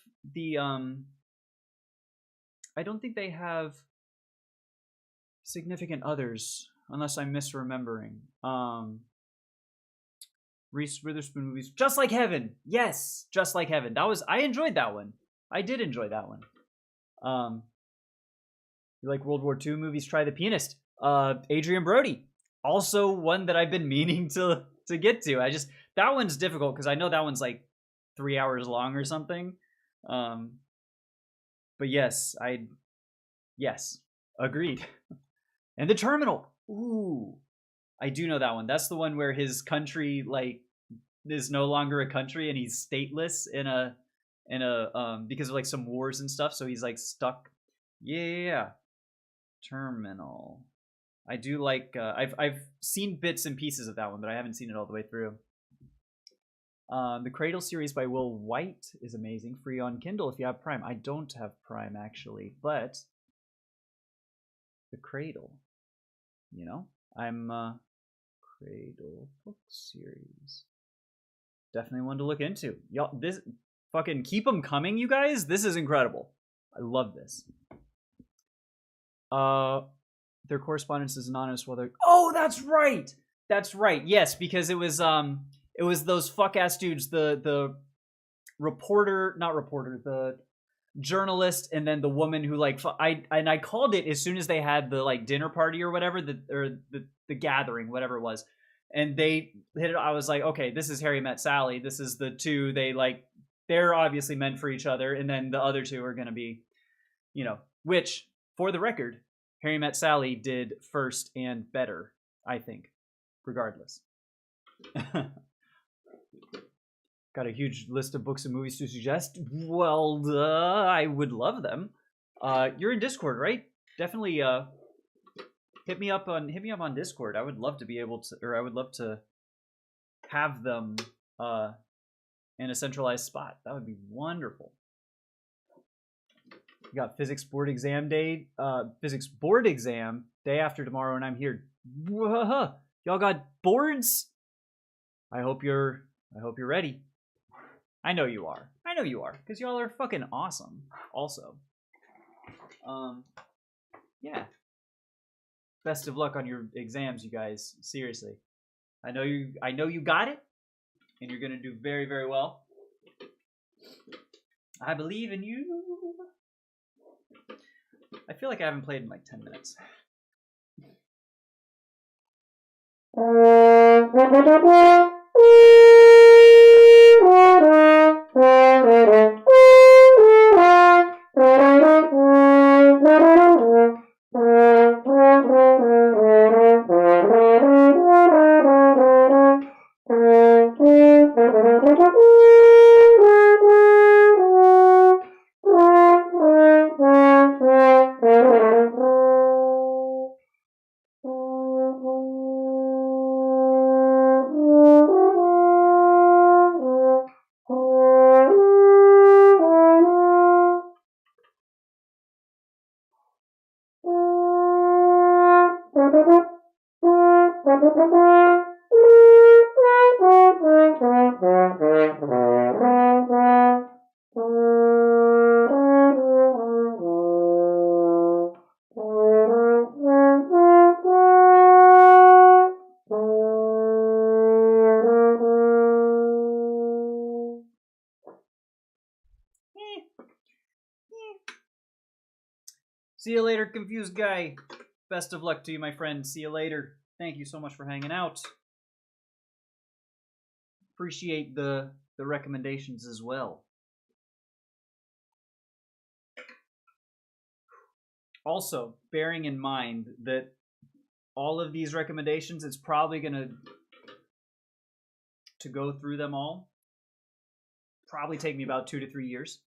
significant others, unless I'm misremembering. Reese Witherspoon movies, Just Like Heaven. Yes, Just Like Heaven. I enjoyed that one. I did enjoy that one. You like World War II movies? Try The Pianist. Adrian Brody. Also one that I've been meaning to get to. That one's difficult because I know that one's like 3 hours long or something. But yes, agreed. And The Terminal. Ooh, I do know that one. That's the one where his country like is no longer a country, and he's stateless in a because of like some wars and stuff. So he's like stuck. Yeah. Terminal. I do like. I've seen bits and pieces of that one, but I haven't seen it all the way through. The Cradle series by Will White is amazing. Free on Kindle if you have Prime. I don't have Prime actually, but The Cradle. You know, I'm Cradle book series. Definitely one to look into. Y'all, this fucking keep them coming, you guys. This is incredible. I love this. Their correspondence is anonymous while they're. Oh, that's right. That's right. Yes, because it was those fuck ass dudes. The reporter, not reporter, the journalist, and then the woman who like I called it as soon as they had the like dinner party or whatever, the gathering, whatever it was, and they hit it. I was like, okay, this is Harry Met Sally. This is the two they're obviously meant for each other, and then the other two are gonna be, which for the record, Harry Met Sally did first and better, I think, regardless. Got a huge list of books and movies to suggest. Well, I would love them. You're in Discord, right? Definitely hit me up on Discord. I would love to be able to, or I would love to have them in a centralized spot. That would be wonderful. We got physics board exam day after tomorrow, and I'm here. Whoa, y'all got boards? I hope you're ready. I know you are, because y'all are fucking awesome. Also, yeah. Best of luck on your exams, you guys. Seriously, I know you got it, and you're gonna do very, very well. I believe in you. I feel like I haven't played in like 10 minutes. See you later, confused guy. Best of luck to you, my friend. See you later. Thank you so much for hanging out. Appreciate the recommendations as well. Also, bearing in mind that all of these recommendations, it's probably going to go through them all. Probably take me about 2 to 3 years.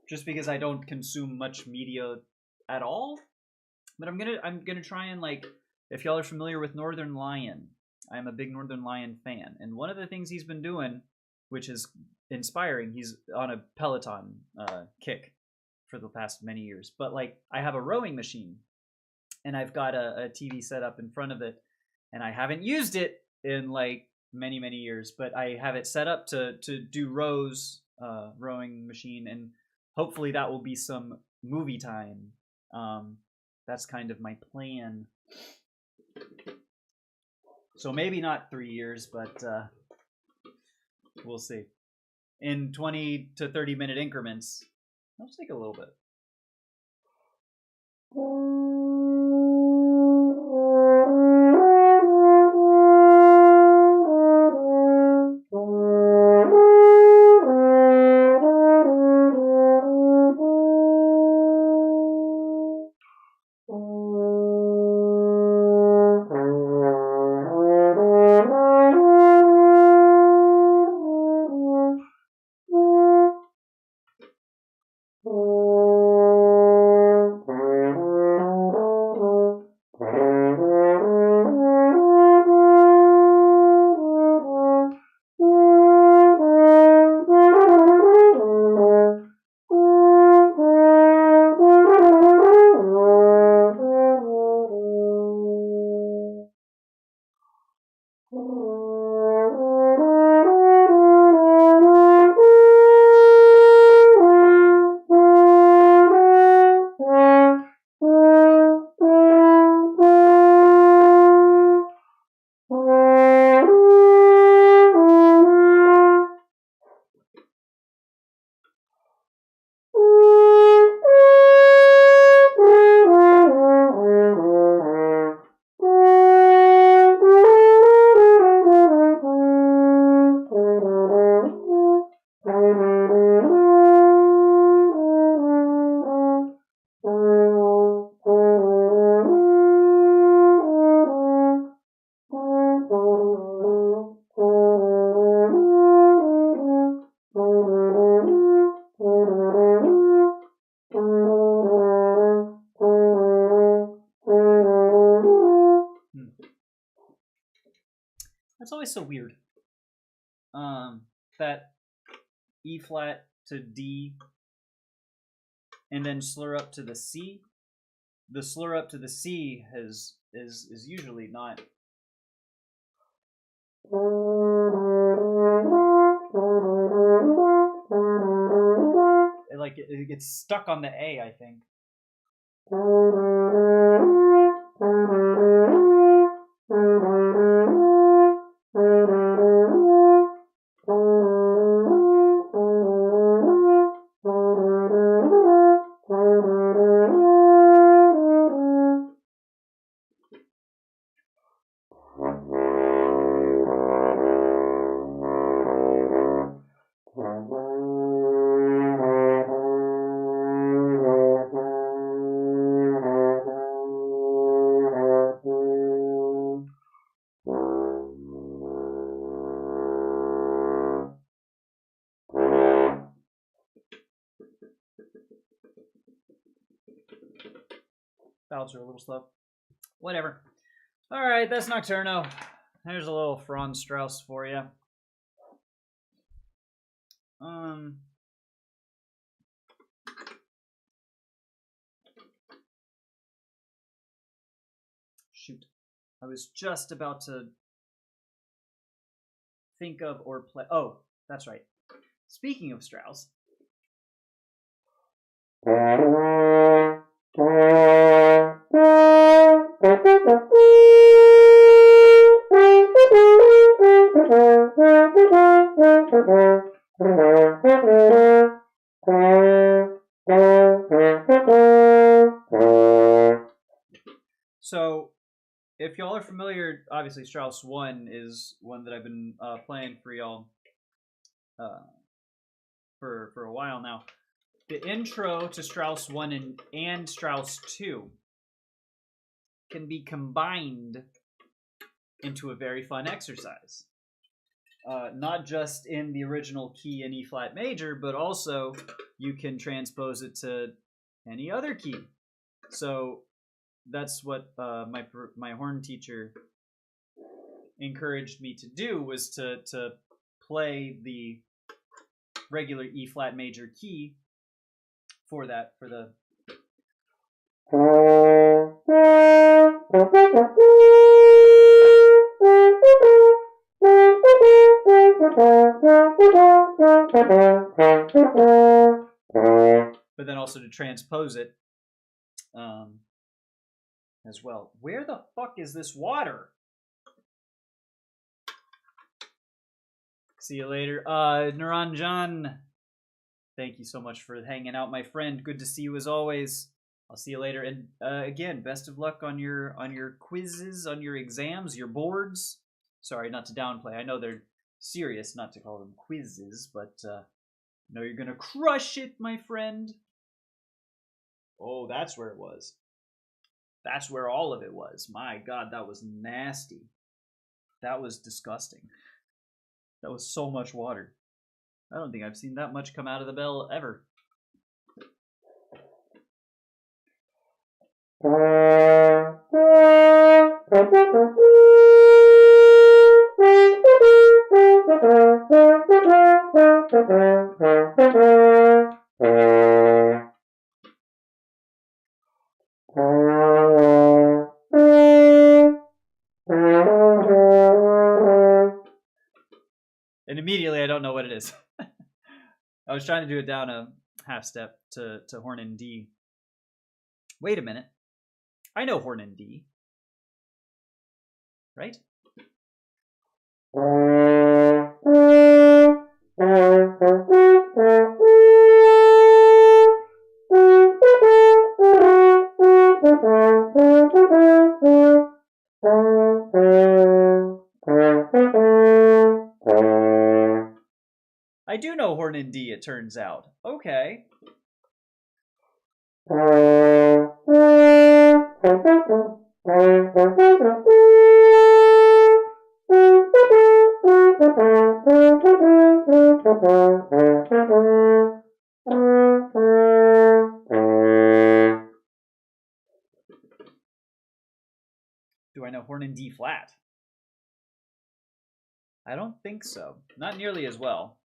Just because I don't consume much media at all. But I'm gonna try and, like, if y'all are familiar with Northern Lion, I'm a big Northern Lion fan. And one of the things he's been doing, which is inspiring, he's on a Peloton kick for the past many years. But, like, I have a rowing machine, and I've got a TV set up in front of it, and I haven't used it in, like, many, many years. But I have it set up to do rows, rowing machine, and hopefully that will be some movie time. That's kind of my plan. So maybe not 3 years, but we'll see. In 20 to 30 minute increments. That'll take a little bit. That's always so weird. That E flat to D and then slur up to the C. The slur up to the C is usually not. It gets stuck on the A, I think. Valves are a little slow. Whatever. Alright, that's Nocturno. There's a little Franz Strauss for you. Shoot. I was just about to think of or play. Oh, that's right. Speaking of Strauss. So, if y'all are familiar, obviously Strauss 1 is one that I've been playing for y'all for a while now. The intro to Strauss 1 and Strauss 2 can be combined into a very fun exercise. Not just in the original key in E flat major, but also you can transpose it to any other key. So that's what my horn teacher encouraged me to do, was to play the regular E flat major key for the but then also to transpose it as well. Where the fuck is this water? See you later. Naranjan, thank you so much for hanging out, my friend. Good to see you as always. I'll see you later. And again, best of luck on your quizzes, on your exams, your boards. Sorry, not to downplay. I know they're serious, not to call them quizzes, but I know you're gonna crush it, my friend. Oh, that's where it was. That's where all of it was. My God, that was nasty. That was disgusting. That was so much water. I don't think I've seen that much come out of the bell ever. And immediately I don't know what it is. I was trying to do it down a half step to horn in D. Wait a minute. I know horn in D. Right? I do know horn in D, it turns out. Okay. Do I know horn in D flat? I don't think so. Not nearly as well.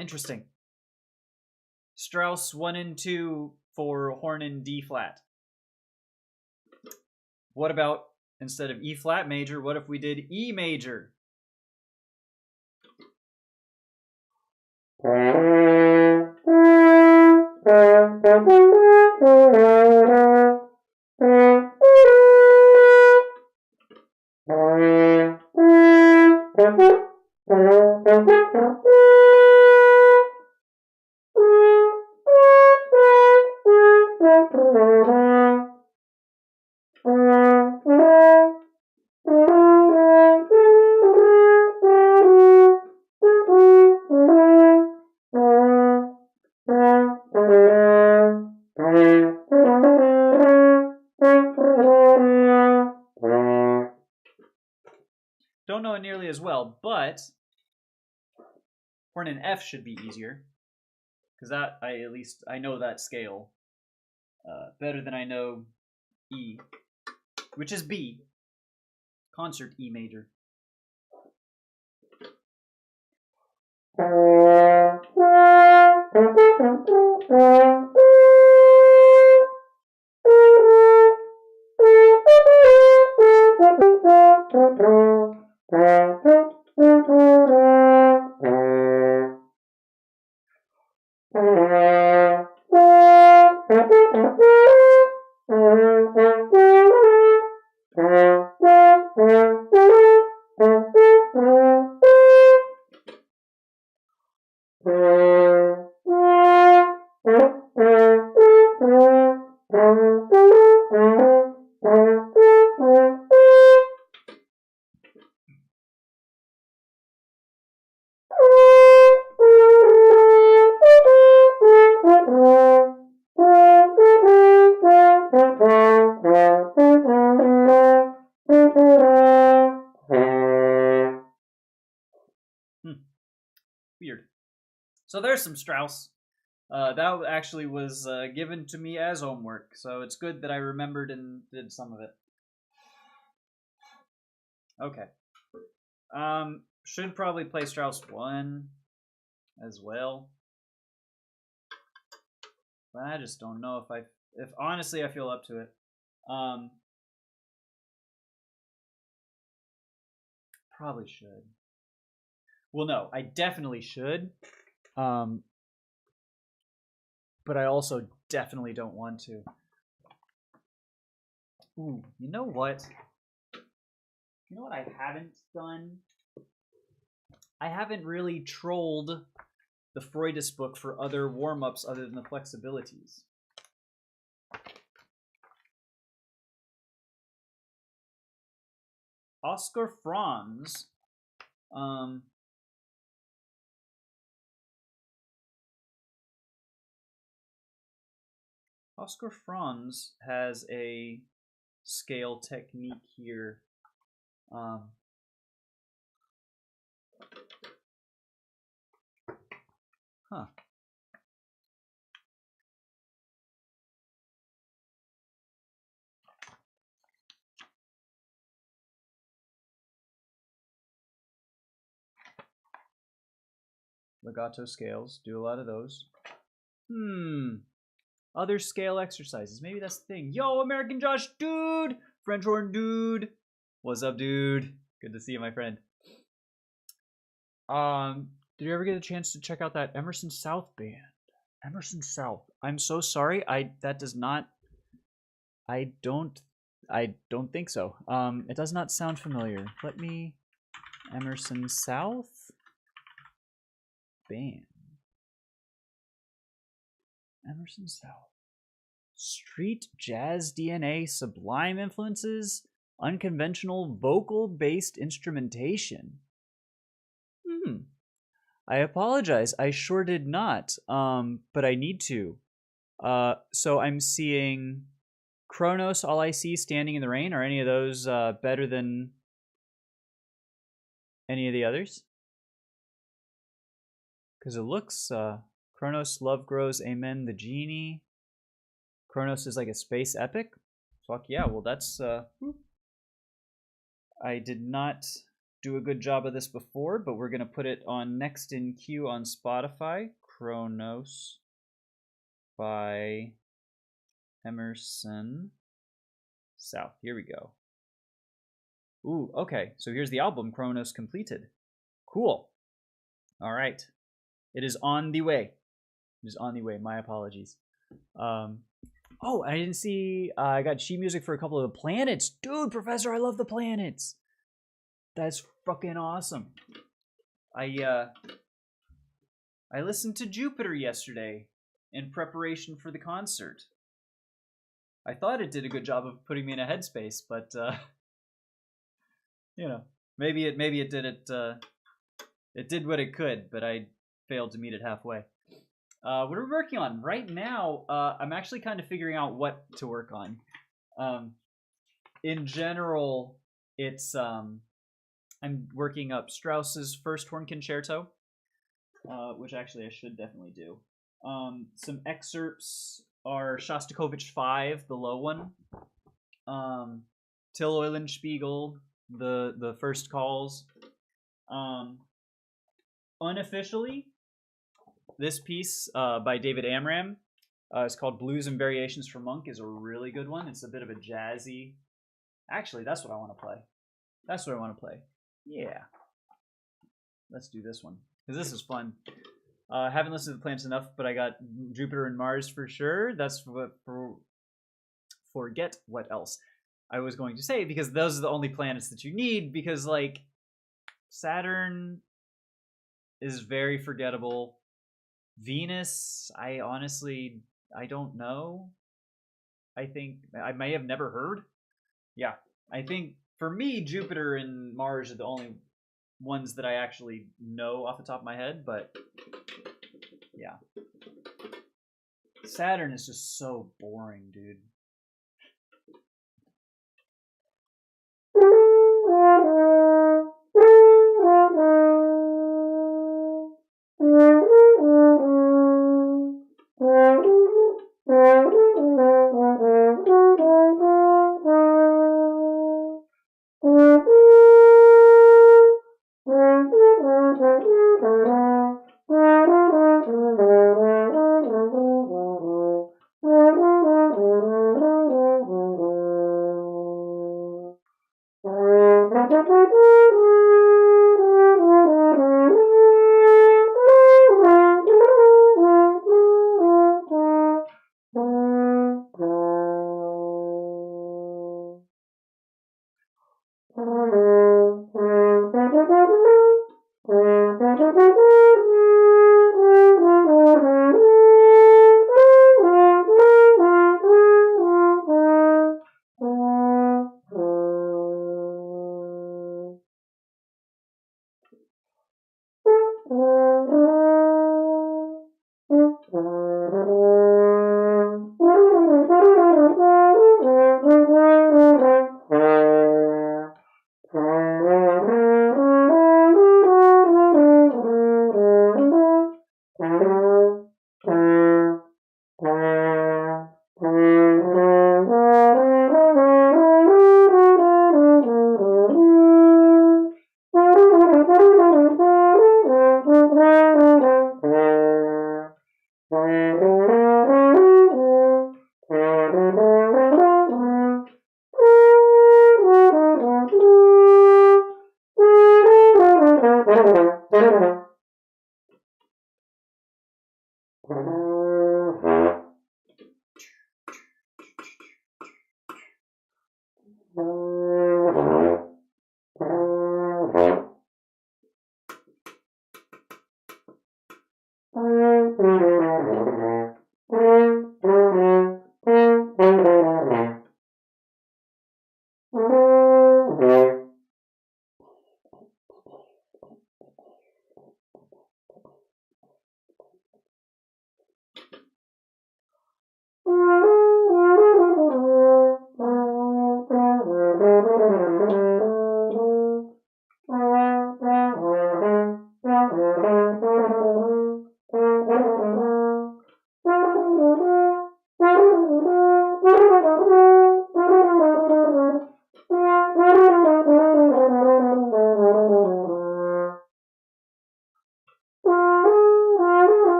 Interesting. Strauss 1 and 2 for horn in D flat. What about, instead of E flat major, what if we did E major? Don't know it nearly as well, but horn in F should be easier, because that at least I know that scale better than I know E. which is B, concert E major. Weird. So there's some Strauss. That actually was given to me as homework, so it's good that I remembered and did some of it. Okay. Should probably play Strauss 1 as well. But I just don't know if honestly I feel up to it. Probably should. Well, no, I definitely should. But I also definitely don't want to. Ooh, you know what? You know what I haven't done? I haven't really trolled the Freudis book for other warm-ups other than the flexibilities. Oscar Franz. Oscar Franz has a scale technique here. Huh. Legato scales. Do a lot of those. Other scale exercises. Maybe that's the thing. Yo, American Josh, dude! French horn, dude! What's up, dude? Good to see you, my friend. Did you ever get a chance to check out that Emerson South band? Emerson South. I'm so sorry. I don't think so. It does not sound familiar. Let me Emerson South band. Emerson South. Street jazz DNA, sublime influences, unconventional vocal-based instrumentation. I apologize. I sure did not. But I need to. So I'm seeing Kronos, All I See, Standing in the Rain. Are any of those better than any of the others? Because it looks Kronos, Love Grows, Amen, The Genie. Kronos is like a space epic. Fuck yeah, well that's I did not do a good job of this before, but we're gonna put it on next in queue on Spotify. Kronos by Emerson South. Here we go. Ooh, okay. So here's the album, Kronos Completed. Cool. All right. It is on the way. It is on the way. My apologies. Oh, I didn't see. I got sheet music for a couple of the planets. Dude, Professor, I love the planets. That's fucking awesome. I listened to Jupiter yesterday in preparation for the concert. I thought it did a good job of putting me in a headspace, but you know, maybe it did it. It did what it could, but I failed to meet it halfway. What are we working on right now? I'm actually kind of figuring out what to work on. In general, it's I'm working up Strauss's First Horn Concerto, which actually I should definitely do. Some excerpts are Shostakovich 5, the low one, Till Eulenspiegel, the first calls. Unofficially, this piece by David Amram is called Blues and Variations for Monk, is a really good one. It's a bit of a jazzy. Actually, that's what I want to play. That's what I want to play. Yeah. Let's do this one because this is fun. Haven't listened to the planets enough, but I got Jupiter and Mars for sure. That's what forget what else I was going to say, because those are the only planets that you need, because like Saturn is very forgettable. Venus, I honestly don't know. I think I may have never heard. Yeah, I think for me Jupiter and Mars are the only ones that I actually know off the top of my head, but yeah. Saturn is just so boring, dude.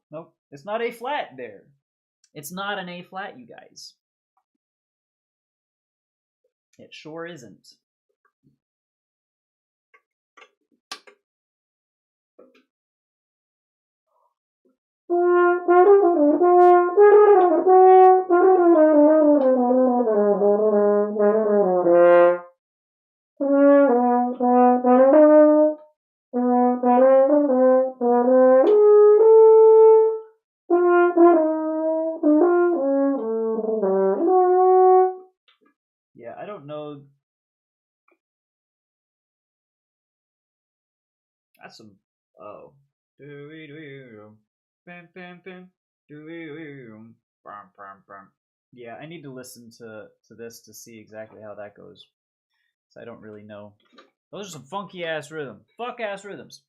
Nope, it's not A flat there. It's not an A flat, you guys. It sure isn't. Yeah, I don't know. That's some. Oh. Yeah, I need to listen to this to see exactly how that goes. So I don't really know. Those are some funky ass rhythm. Fuck ass rhythms.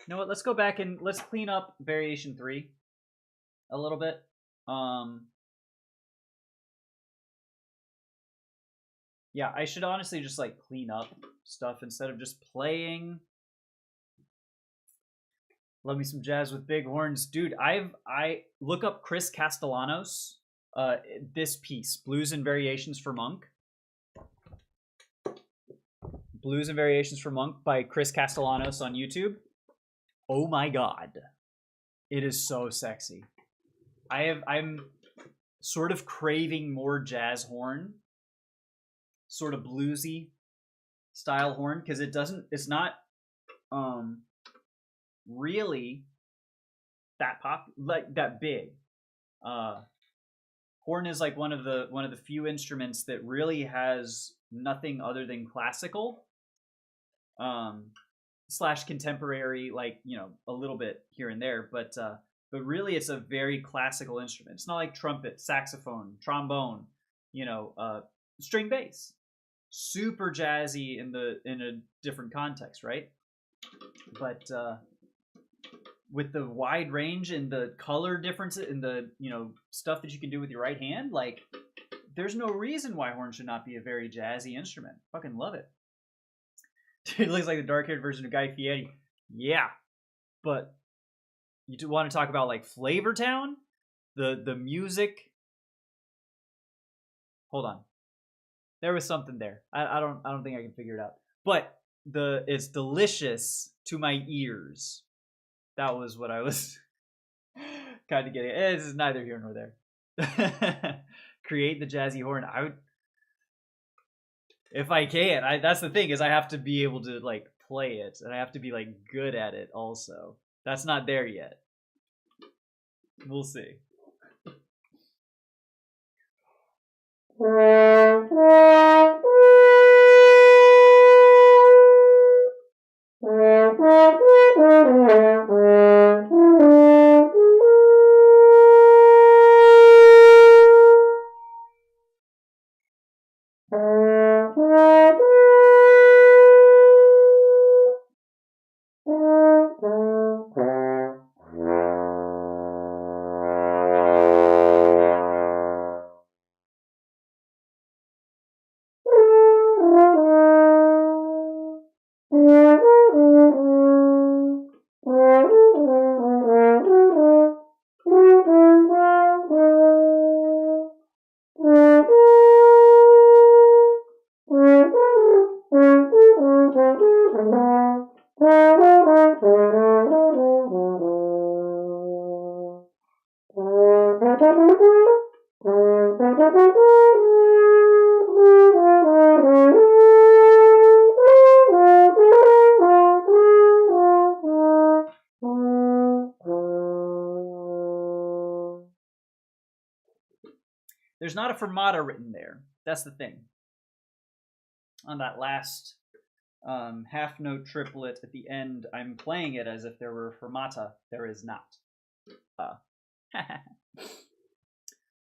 You know what? Let's go back and let's clean up variation 3 a little bit. Yeah, I should honestly just like clean up stuff instead of just playing. Love me some jazz with big horns, dude. I look up Chris Castellanos. This piece, Blues and Variations for Monk. Blues and Variations for Monk by Chris Castellanos on YouTube. Oh my god, it is so sexy. I'm sort of craving more jazz horn, sort of bluesy style horn, because it's not really that that big. Horn is like one of the few instruments that really has nothing other than classical slash contemporary, like, you know, a little bit here and there, but really it's a very classical instrument. It's not like trumpet, saxophone, trombone, you know, string bass. Super jazzy in a different context, right? But with the wide range and the color differences and the, you know, stuff that you can do with your right hand, like, there's no reason why horn should not be a very jazzy instrument. Fucking love it. It looks like the dark-haired version of Guy Fieri. Yeah, but you do want to talk about like Flavor Town, the music. Hold on, there was something there. I don't think I can figure it out. But it's delicious to my ears. That was what I was kind of getting. This is neither here nor there. Create the jazzy horn. I would, if I can. That's the thing, is I have to be able to like play it, and I have to be like good at it also. That's not there yet. We'll see. There's not a fermata written there. That's the thing. On that last half note triplet at the end, I'm playing it as if there were a fermata. There is not.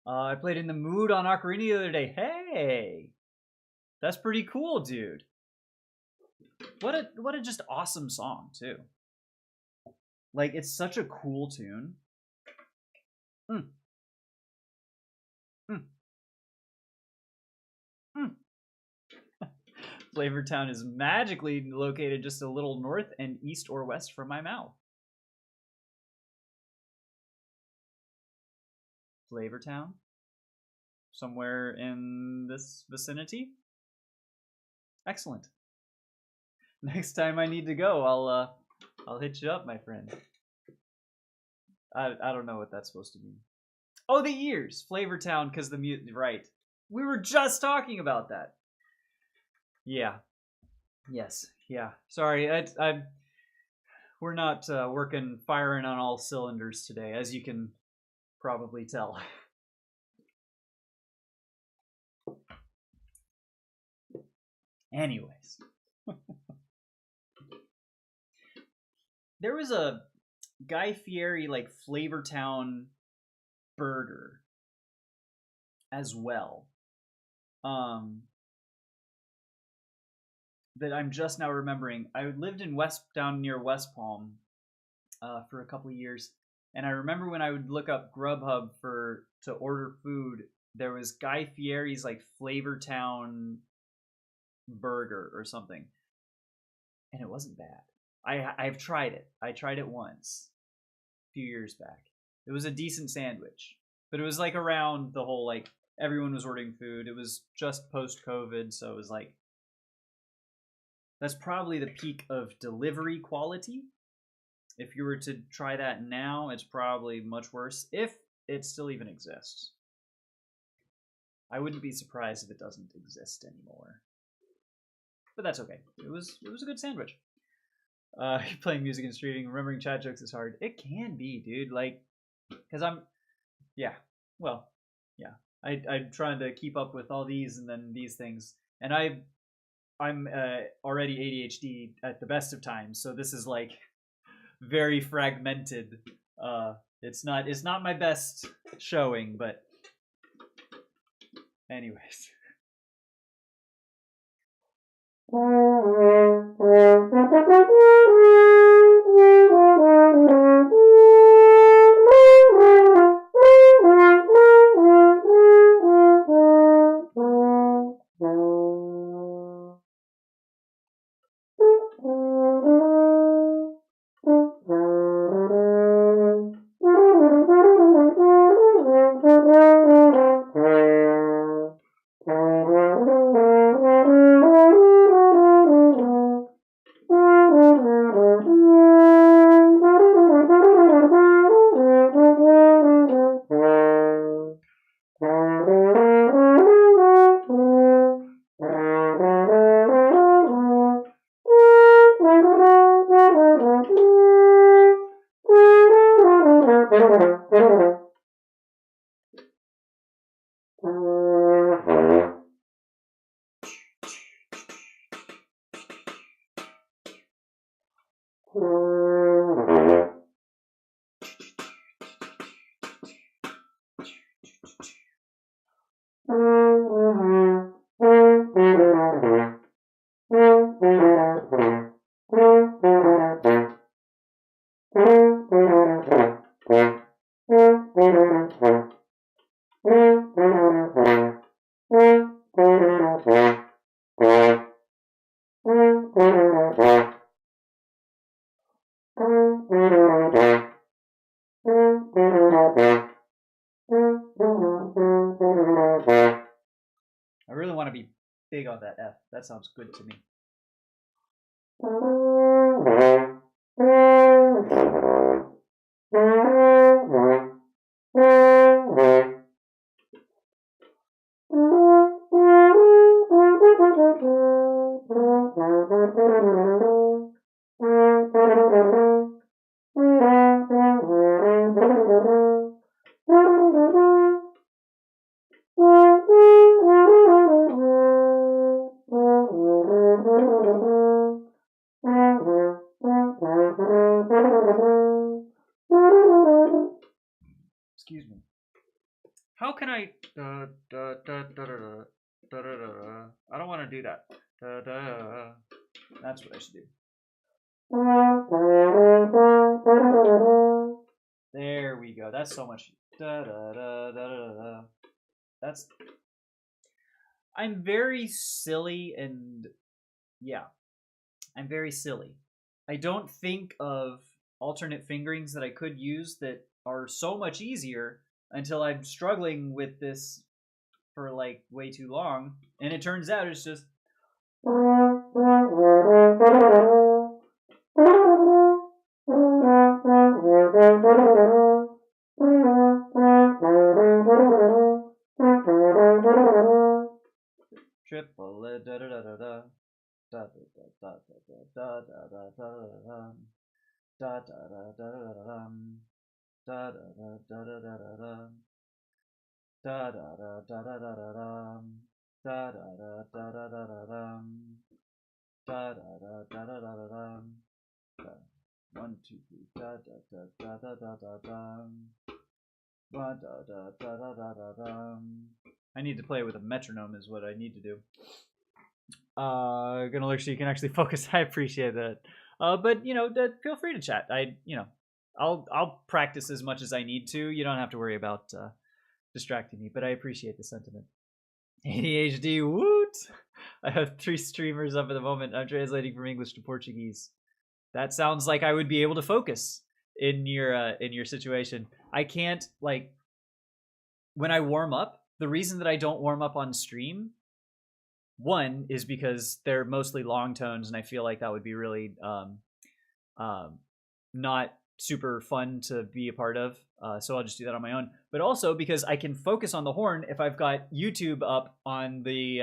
I played In the Mood on Ocarina the other day. Hey! That's pretty cool, dude. What a just awesome song, too. Like, it's such a cool tune. Mm. Mm. Mm. Flavortown is magically located just a little north and east or west from my mouth. Flavortown? Somewhere in this vicinity? Excellent. Next time I need to go, I'll hit you up, my friend. I don't know what that's supposed to mean. Oh, the ears, Flavortown, because the mute. Right. We were just talking about that. Yeah. Yes. Yeah. Sorry, we're not working firing on all cylinders today, as you can probably tell. Anyways, there was a Guy Fieri like Flavortown burger as well. That I'm just now remembering. I lived in down near West Palm for a couple of years, and I remember when I would look up Grubhub to order food, there was Guy Fieri's like Flavortown burger or something, and it wasn't bad. I've tried it. I tried it once a few years back. It was a decent sandwich, but it was like around the whole like everyone was ordering food. It was just post COVID, so it was like that's probably the peak of delivery quality. If you were to try that now, it's probably much worse, if it still even exists. I wouldn't be surprised if it doesn't exist anymore. But that's okay. It was a good sandwich. Playing music and streaming, remembering chat jokes is hard. It can be, dude. Like, because I'm trying to keep up with all these and then these things, and I'm already ADHD at the best of times, so this is like very fragmented. It's not my best showing, but anyways. I really want to be big on that F. That sounds good to me. Excuse me. How can I? I don't want to do that. That's what I should do. There we go. That's so much. Da, da, da, da, da, da. That's. I'm very silly and yeah, I'm very silly. I don't think of alternate fingerings that I could use that are so much easier until I'm struggling with this for like way too long, and it turns out it's just. Triple da da da da da da da da da da da da da da da da da. 1, 2, 3, da da da da da da da da. Da da da da da da da da. I need to play with a metronome is what I need to do. Gonna look so you can actually focus. I appreciate that. But you know, feel free to chat. I'll practice as much as I need to. You don't have to worry about distracting me. But I appreciate the sentiment. ADHD, woot! I have 3 streamers up at the moment. I'm translating from English to Portuguese. That sounds like I would be able to focus in your situation. I can't like when I warm up. The reason that I don't warm up on stream, one is because they're mostly long tones, and I feel like that would be really not super fun to be a part of. So I'll just do that on my own. But also because I can focus on the horn if I've got YouTube up on the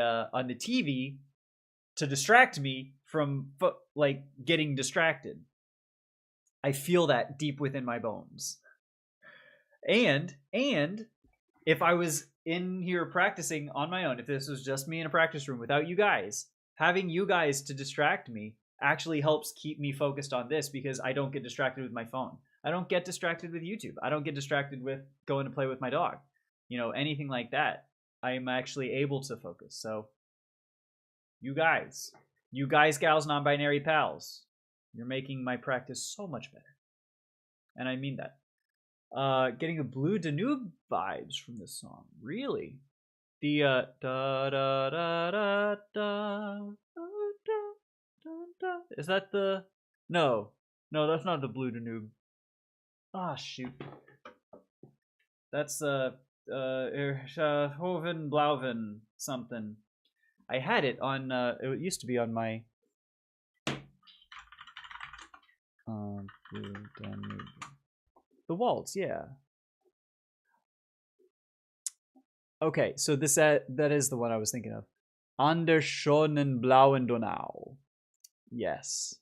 TV to distract me from like getting distracted. I feel that deep within my bones. And if I was in here practicing on my own, if this was just me in a practice room without you guys, having you guys to distract me actually helps keep me focused on this because I don't get distracted with my phone. I don't get distracted with YouTube. I don't get distracted with going to play with my dog. You know, anything like that. I'm actually able to focus. So you guys, gals, non-binary pals, you're making my practice so much better. And I mean that. Getting the Blue Danube vibes from this song. Really? The da da da da da da. Is that the? No, that's not the Blue Danube. Ah, shoot. That's Hoven Blauven something. I had it on. It used to be on my. Blue Danube. The waltz, yeah. Okay, so this that is the one I was thinking of. An der schönen blauen Donau. Yes.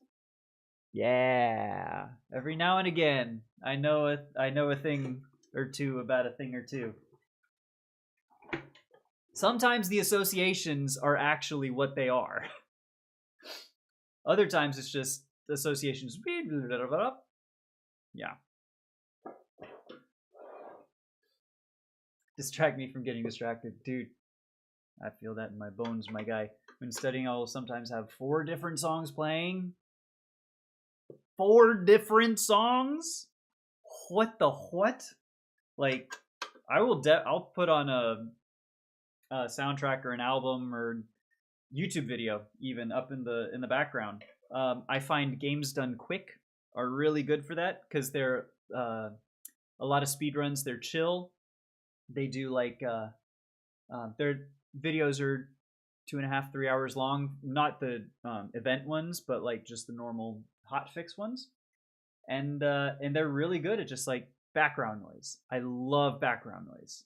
Yeah. Every now and again, I know a thing or two about a thing or two. Sometimes the associations are actually what they are. Other times it's just associations. Yeah. Distract me from getting distracted. Dude, I feel that in my bones, my guy. When studying, I'll sometimes have 4 different songs playing. 4 different songs? What the what? Like, I'll put on a soundtrack or an album or YouTube video even up in the background. I find games done quick are really good for that because they're a lot of speedruns. They're chill. They do like their videos are 2.5, 3 hours long. Not the event ones, but like just the normal hotfix ones. And they're really good at just like background noise. I love background noise.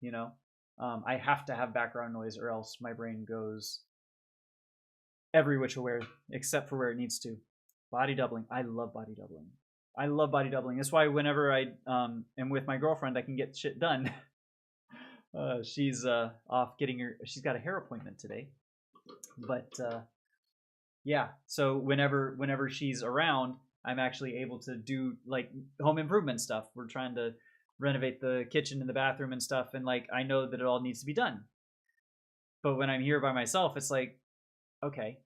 You know, I have to have background noise or else my brain goes every which way except for where it needs to. Body doubling. I love body doubling. I love body doubling. That's why whenever I am with my girlfriend, I can get shit done. She's off getting she's got a hair appointment today. But yeah, so whenever she's around, I'm actually able to do like home improvement stuff. We're trying to renovate the kitchen and the bathroom and stuff, and like I know that it all needs to be done. But when I'm here by myself, it's like, okay.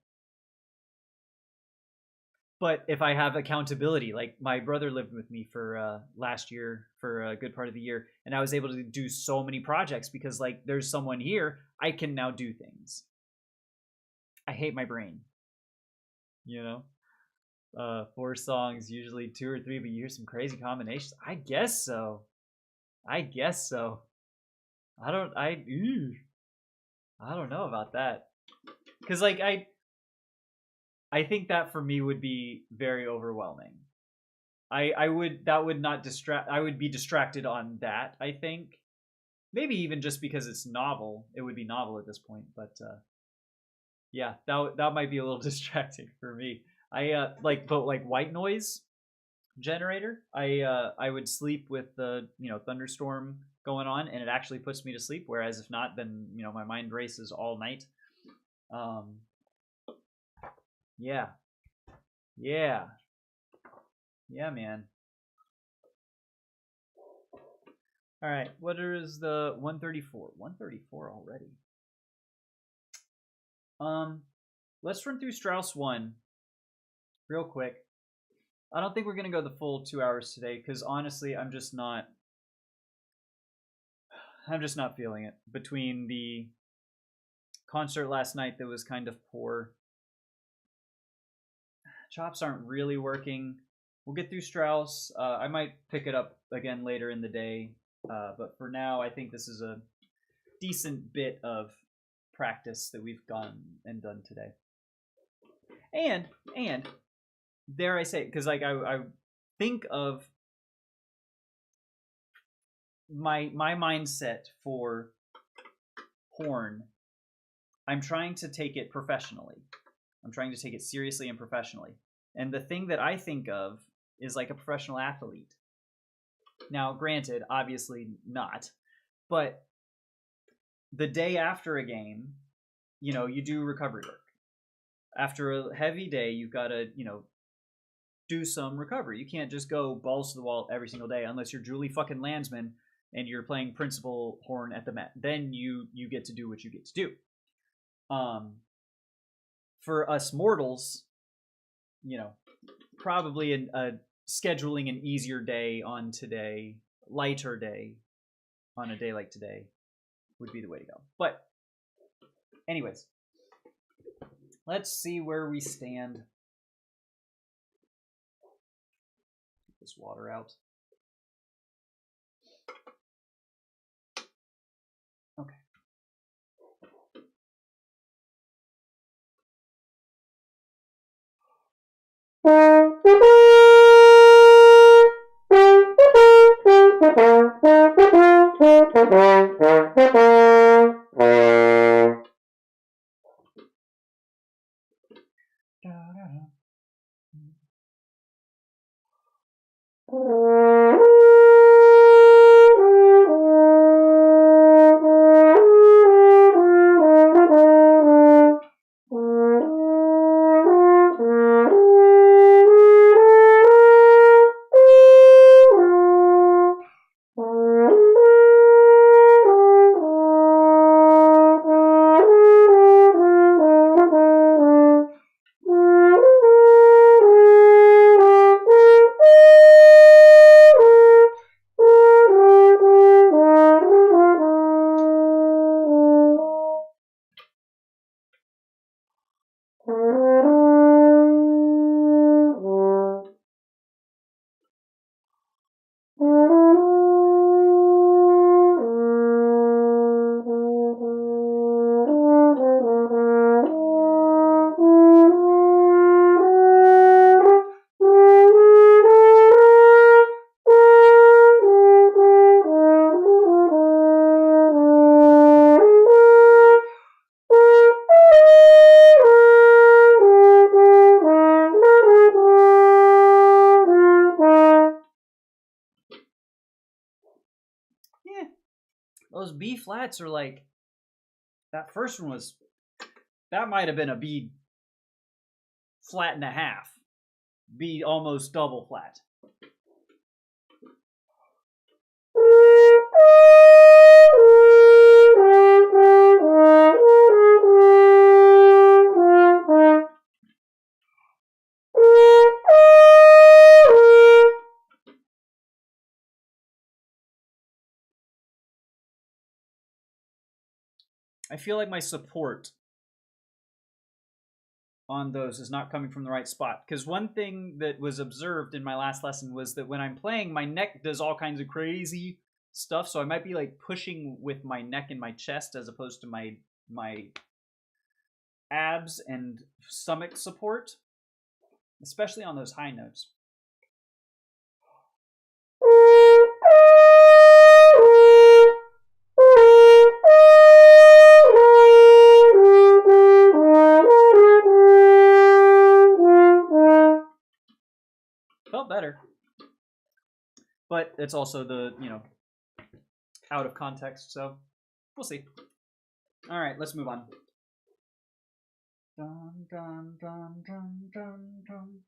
but if I have accountability, like my brother lived with me for last year for a good part of the year, and I was able to do so many projects because like there's someone here, I can now do things. I hate my brain, you know. 4 songs, usually 2 or 3, but you hear some crazy combinations. I guess so. I guess so. I don't know about that. Cuz like I think that for me would be very overwhelming. I would not distract. I would be distracted on that, I think. Maybe even just because it's novel. It would be novel at this point, but yeah, that might be a little distracting for me. I like white noise generator. I would sleep with the thunderstorm going on, and it actually puts me to sleep. Whereas if not, then my mind races all night. Um, yeah, yeah, yeah, man. All right, what is the 134? 134 already. Let's run through Strauss 1 real quick. I don't think we're gonna go the full 2 hours today because honestly, I'm just not feeling it. Between the concert last night that was kind of poor, chops aren't really working. We'll get through Strauss. I might pick it up again later in the day, but for now, I think this is a decent bit of practice that we've gone and done today. And dare I say, because like I think of my mindset for horn. I'm trying to take it professionally. I'm trying to take it seriously and professionally. And the thing that I think of is like a professional athlete. Now, granted, obviously not, but the day after a game, you do recovery work. After a heavy day, you've got to, do some recovery. You can't just go balls to the wall every single day unless you're Julie fucking Landsman and you're playing principal horn at the Met. Then you get to do what you get to do. For us mortals, probably scheduling an easier day on today, lighter day on a day like today would be the way to go. But anyways, let's see where we stand. Get this water out. Okay. Those B flats are like, that first one that might have been a B flat and a half. B almost double flat. I feel like my support on those is not coming from the right spot. Because one thing that was observed in my last lesson was that when I'm playing, my neck does all kinds of crazy stuff. So I might be like pushing with my neck and my chest as opposed to my abs and stomach support, especially on those high notes. Felt better. But it's also the, out of context, so we'll see. All right, let's move on. Dun, dun, dun, dun, dun, dun.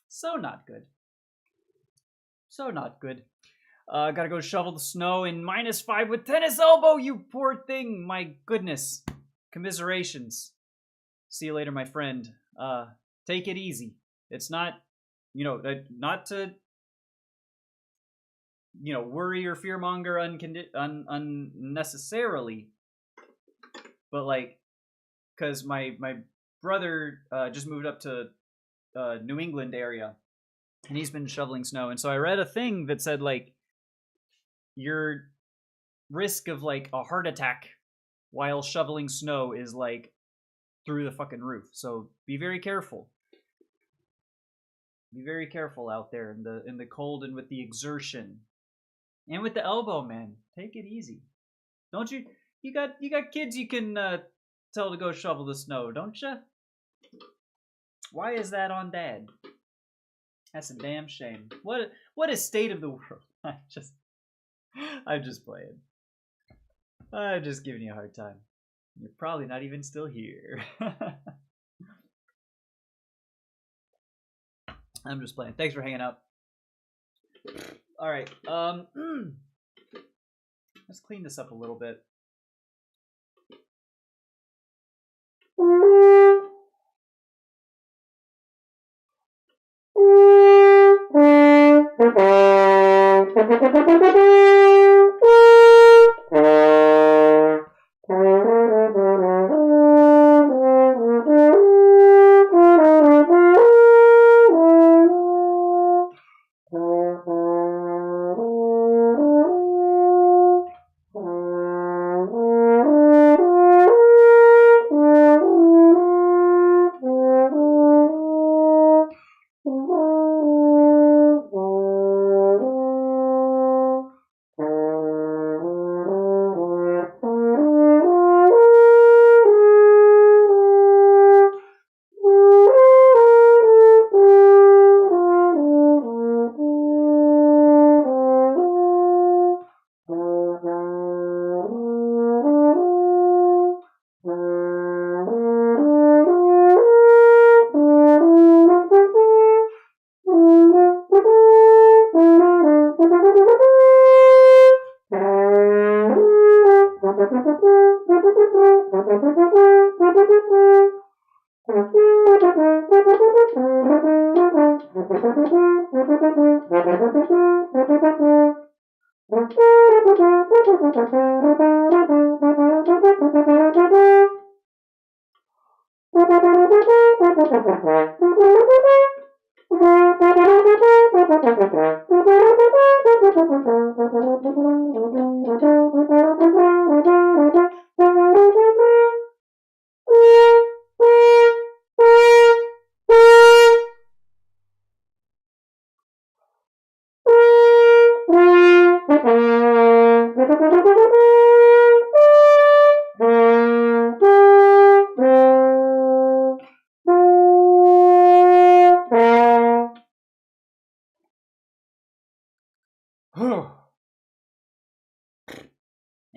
So not good. So not good. Gotta go shovel the snow in -5 with tennis elbow, you poor thing. My goodness. Commiserations. See you later, my friend. Take it easy. It's not, not to, worry or fearmonger unnecessarily, but like, because my brother just moved up to New England area, and he's been shoveling snow, and so I read a thing that said like your risk of like a heart attack while shoveling snow is like through the fucking roof. So be very careful. Be very careful out there in the cold and with the exertion. And with the elbow, man. Take it easy. Don't you got kids you can tell to go shovel the snow, don't you? Why is that on dad? That's a damn shame. What a state of the world. I'm just playing. I'm just giving you a hard time. You're probably not even still here. I'm just playing. Thanks for hanging out. All right. Let's clean this up a little bit.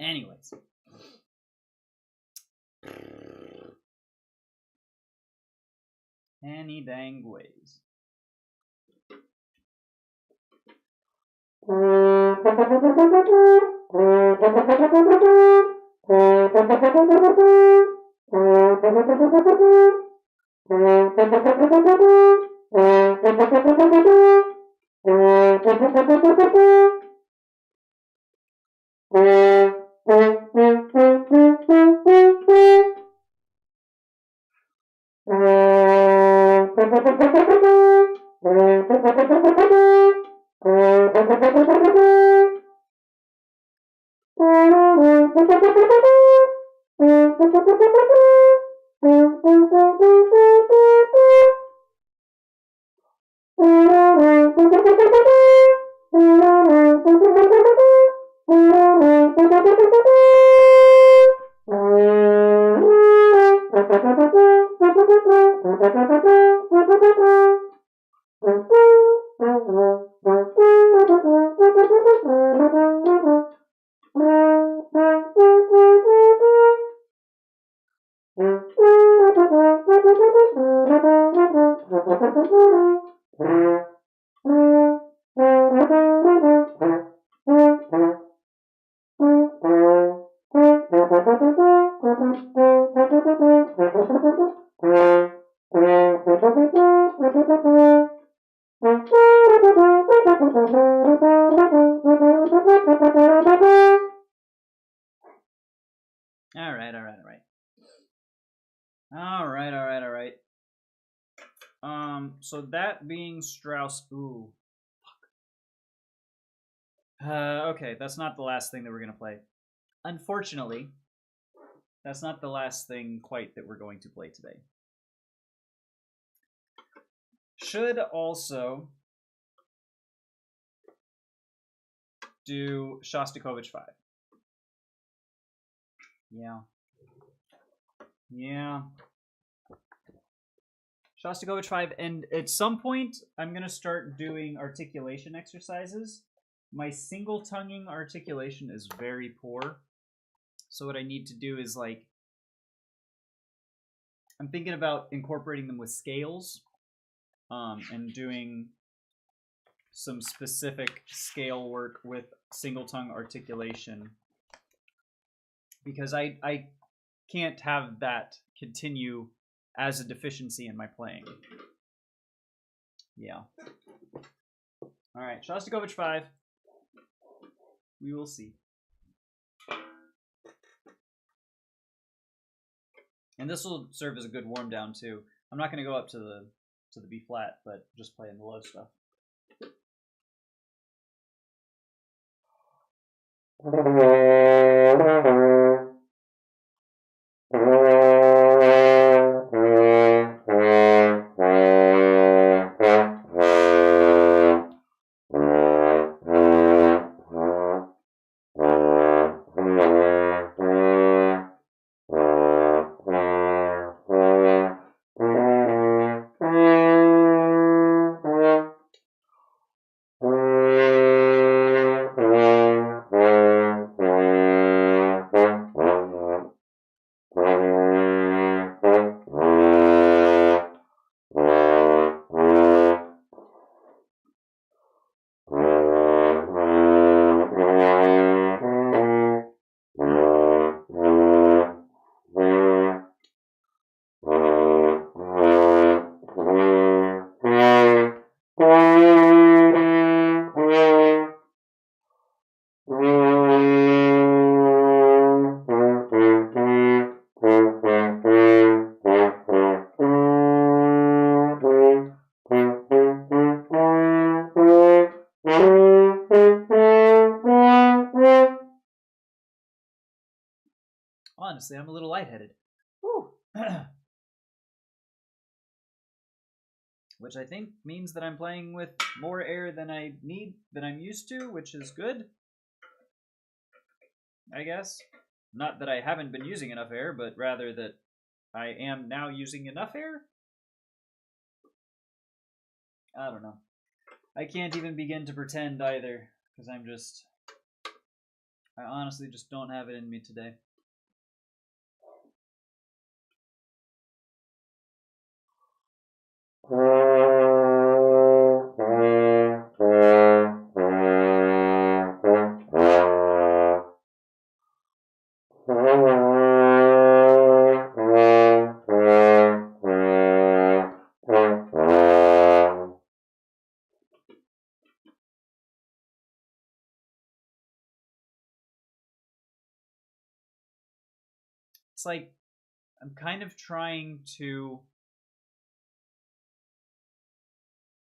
Anyways. Any dang ways. Alright. So that being Strauss. Ooh. Okay, that's not the last thing that we're gonna play. Unfortunately, that's not the last thing quite that we're going to play today. Should also do Shostakovich 5. Yeah. Shostakovich 5, and at some point, I'm going to start doing articulation exercises. My single tonguing articulation is very poor. So what I need to do is, like, I'm thinking about incorporating them with scales and doing some specific scale work with single tongue articulation. Because I can't have that continue as a deficiency in my playing. Yeah. All right, Shostakovich 5. We will see. And this will serve as a good warm down too. I'm not going to go up to the B flat, but just play in the low stuff. honestly, I'm a little lightheaded. Woo! Which I think means that I'm playing with more air than I'm used to, which is good. I guess. Not that I haven't been using enough air, but rather that I am now using enough air? I don't know. I can't even begin to pretend either, because I honestly just don't have it in me today. It's like I'm kind of trying to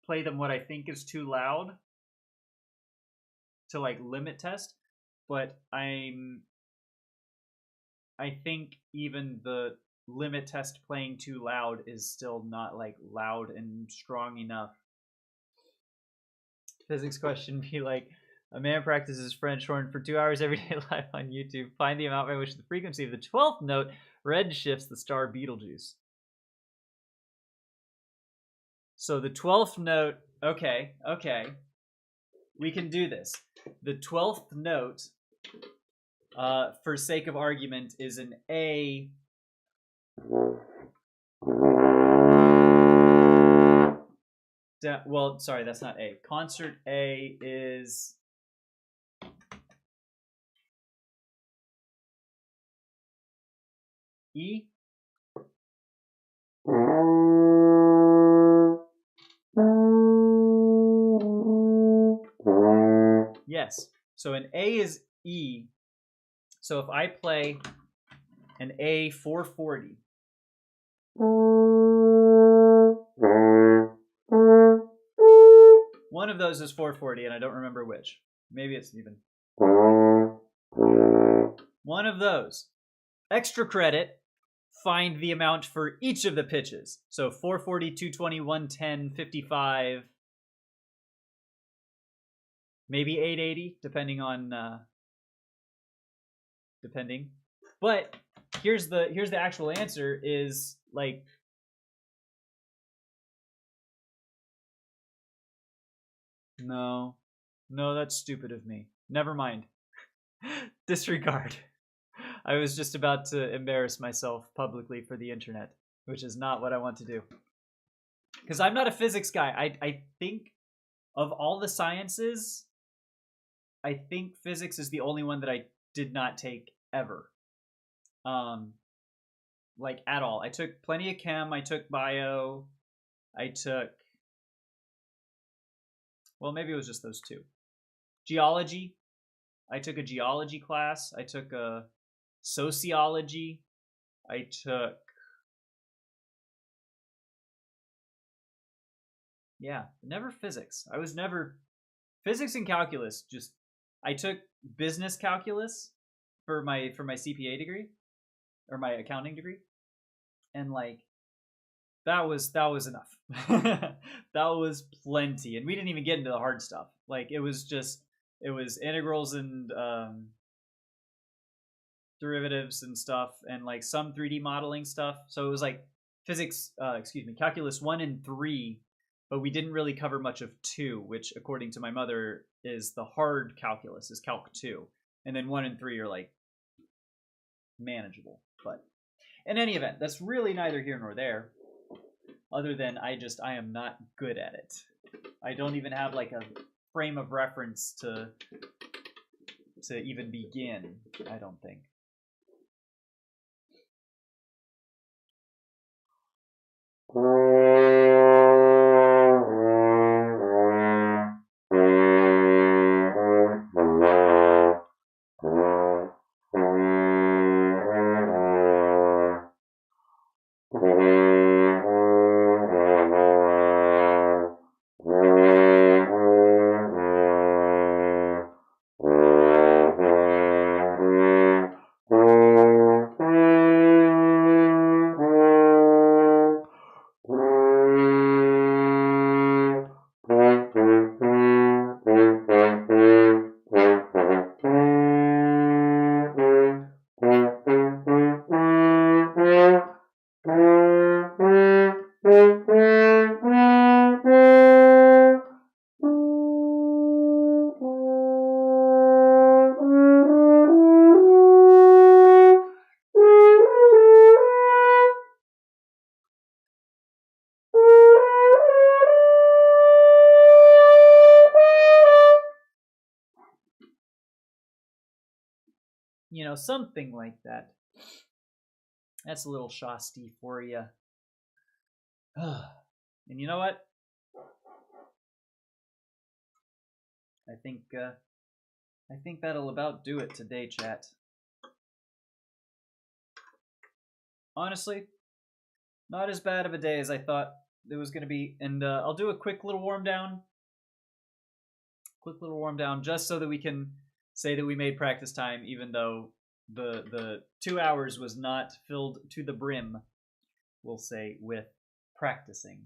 play them what I think is too loud to like limit test, but I think even the limit test playing too loud is still not like loud and strong enough. Physics question be like, a man practices French horn for 2 hours every day live on YouTube. Find the amount by which the frequency of the 12th note red shifts the star Betelgeuse. So the 12th note, okay. We can do this. The 12th note, for sake of argument, is an A. Well, sorry, that's not A. Concert A is E. Yes. So an A is E. So if I play an A 440, one of those is 440, and I don't remember which. Maybe it's even one of those. Extra credit. Find the amount for each of the pitches. So 440, 220, 110, 55, maybe 880, depending. But here's the actual answer is like no, that's stupid of me. Never mind. Disregard. I was just about to embarrass myself publicly for the internet, which is not what I want to do. Because I'm not a physics guy. I think of all the sciences, I think physics is the only one that I did not take ever. Like at all. I took plenty of chem, I took bio, well, maybe it was just those two. Geology, I took a geology class, I took a sociology, I took never physics. I was never physics and calculus. Just I took business calculus for my CPA degree or my accounting degree, and like that was enough. That was plenty, and we didn't even get into the hard stuff. Like it was integrals and derivatives and stuff, and like some 3D modeling stuff. So it was like calculus 1 and 3, but we didn't really cover much of 2, which according to my mother is the hard calculus, is calc 2, and then 1 and 3 are like manageable. But in any event, that's really neither here nor there, other than I am not good at it. I don't even have like a frame of reference to even begin, I don't think. You know, something like that. That's a little Shasti for you. And you know what? I think that'll about do it today, chat. Honestly, not as bad of a day as I thought it was going to be. And I'll do a quick little warm down. Just so that we can say that we made practice time, even though the 2 hours was not filled to the brim, we'll say, with practicing.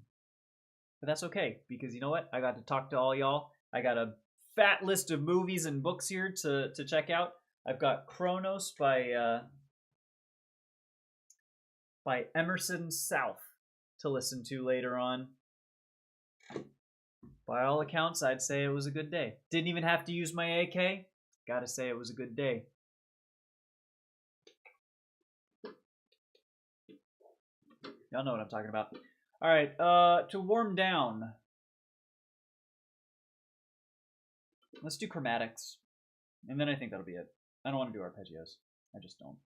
But that's okay, because you know what? I got to talk to all y'all. I got a fat list of movies and books here to check out. I've got Chronos by Emerson South to listen to later on. By all accounts, I'd say it was a good day. Didn't even have to use my AK. Gotta say it was a good day. Y'all know what I'm talking about. All right, to warm down, let's do chromatics. And then I think that'll be it. I don't want to do arpeggios. I just don't.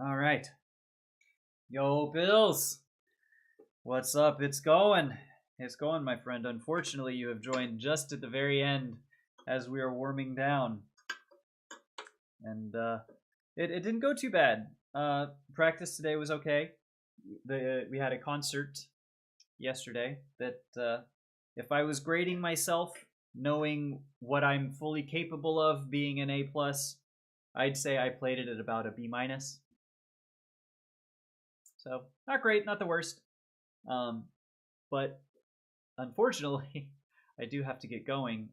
All right. Yo, Bills. What's up? It's going. It's going, my friend. Unfortunately, you have joined just at the very end as we are warming down. And it didn't go too bad. Practice today was okay. we had a concert yesterday that if I was grading myself, knowing what I'm fully capable of, being an A plus, I'd say I played it at about a B minus. So not great, not the worst. But unfortunately, I do have to get going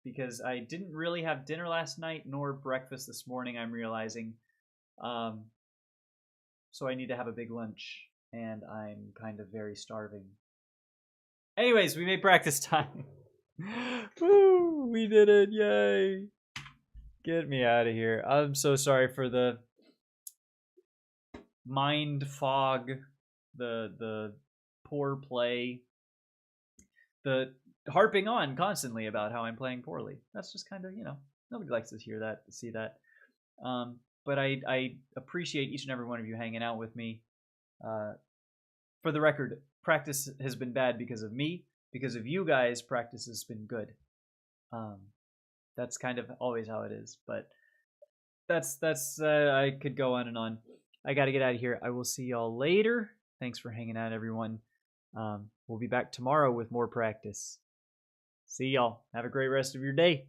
because I didn't really have dinner last night nor breakfast this morning. I'm realizing, so I need to have a big lunch, and I'm kind of very starving. Anyways, we made practice time. Woo! We did it! Yay! Get me out of here. I'm so sorry for the mind fog, the poor play, the harping on constantly about how I'm playing poorly. That's just kind of, nobody likes to hear that, to see that. But I appreciate each and every one of you hanging out with me. For the record, practice has been bad because of me. Because of you guys, practice has been good. That's kind of always how it is. But that's I could go on and on. I got to get out of here. I will see y'all later. Thanks for hanging out, everyone. We'll be back tomorrow with more practice. See y'all. Have a great rest of your day.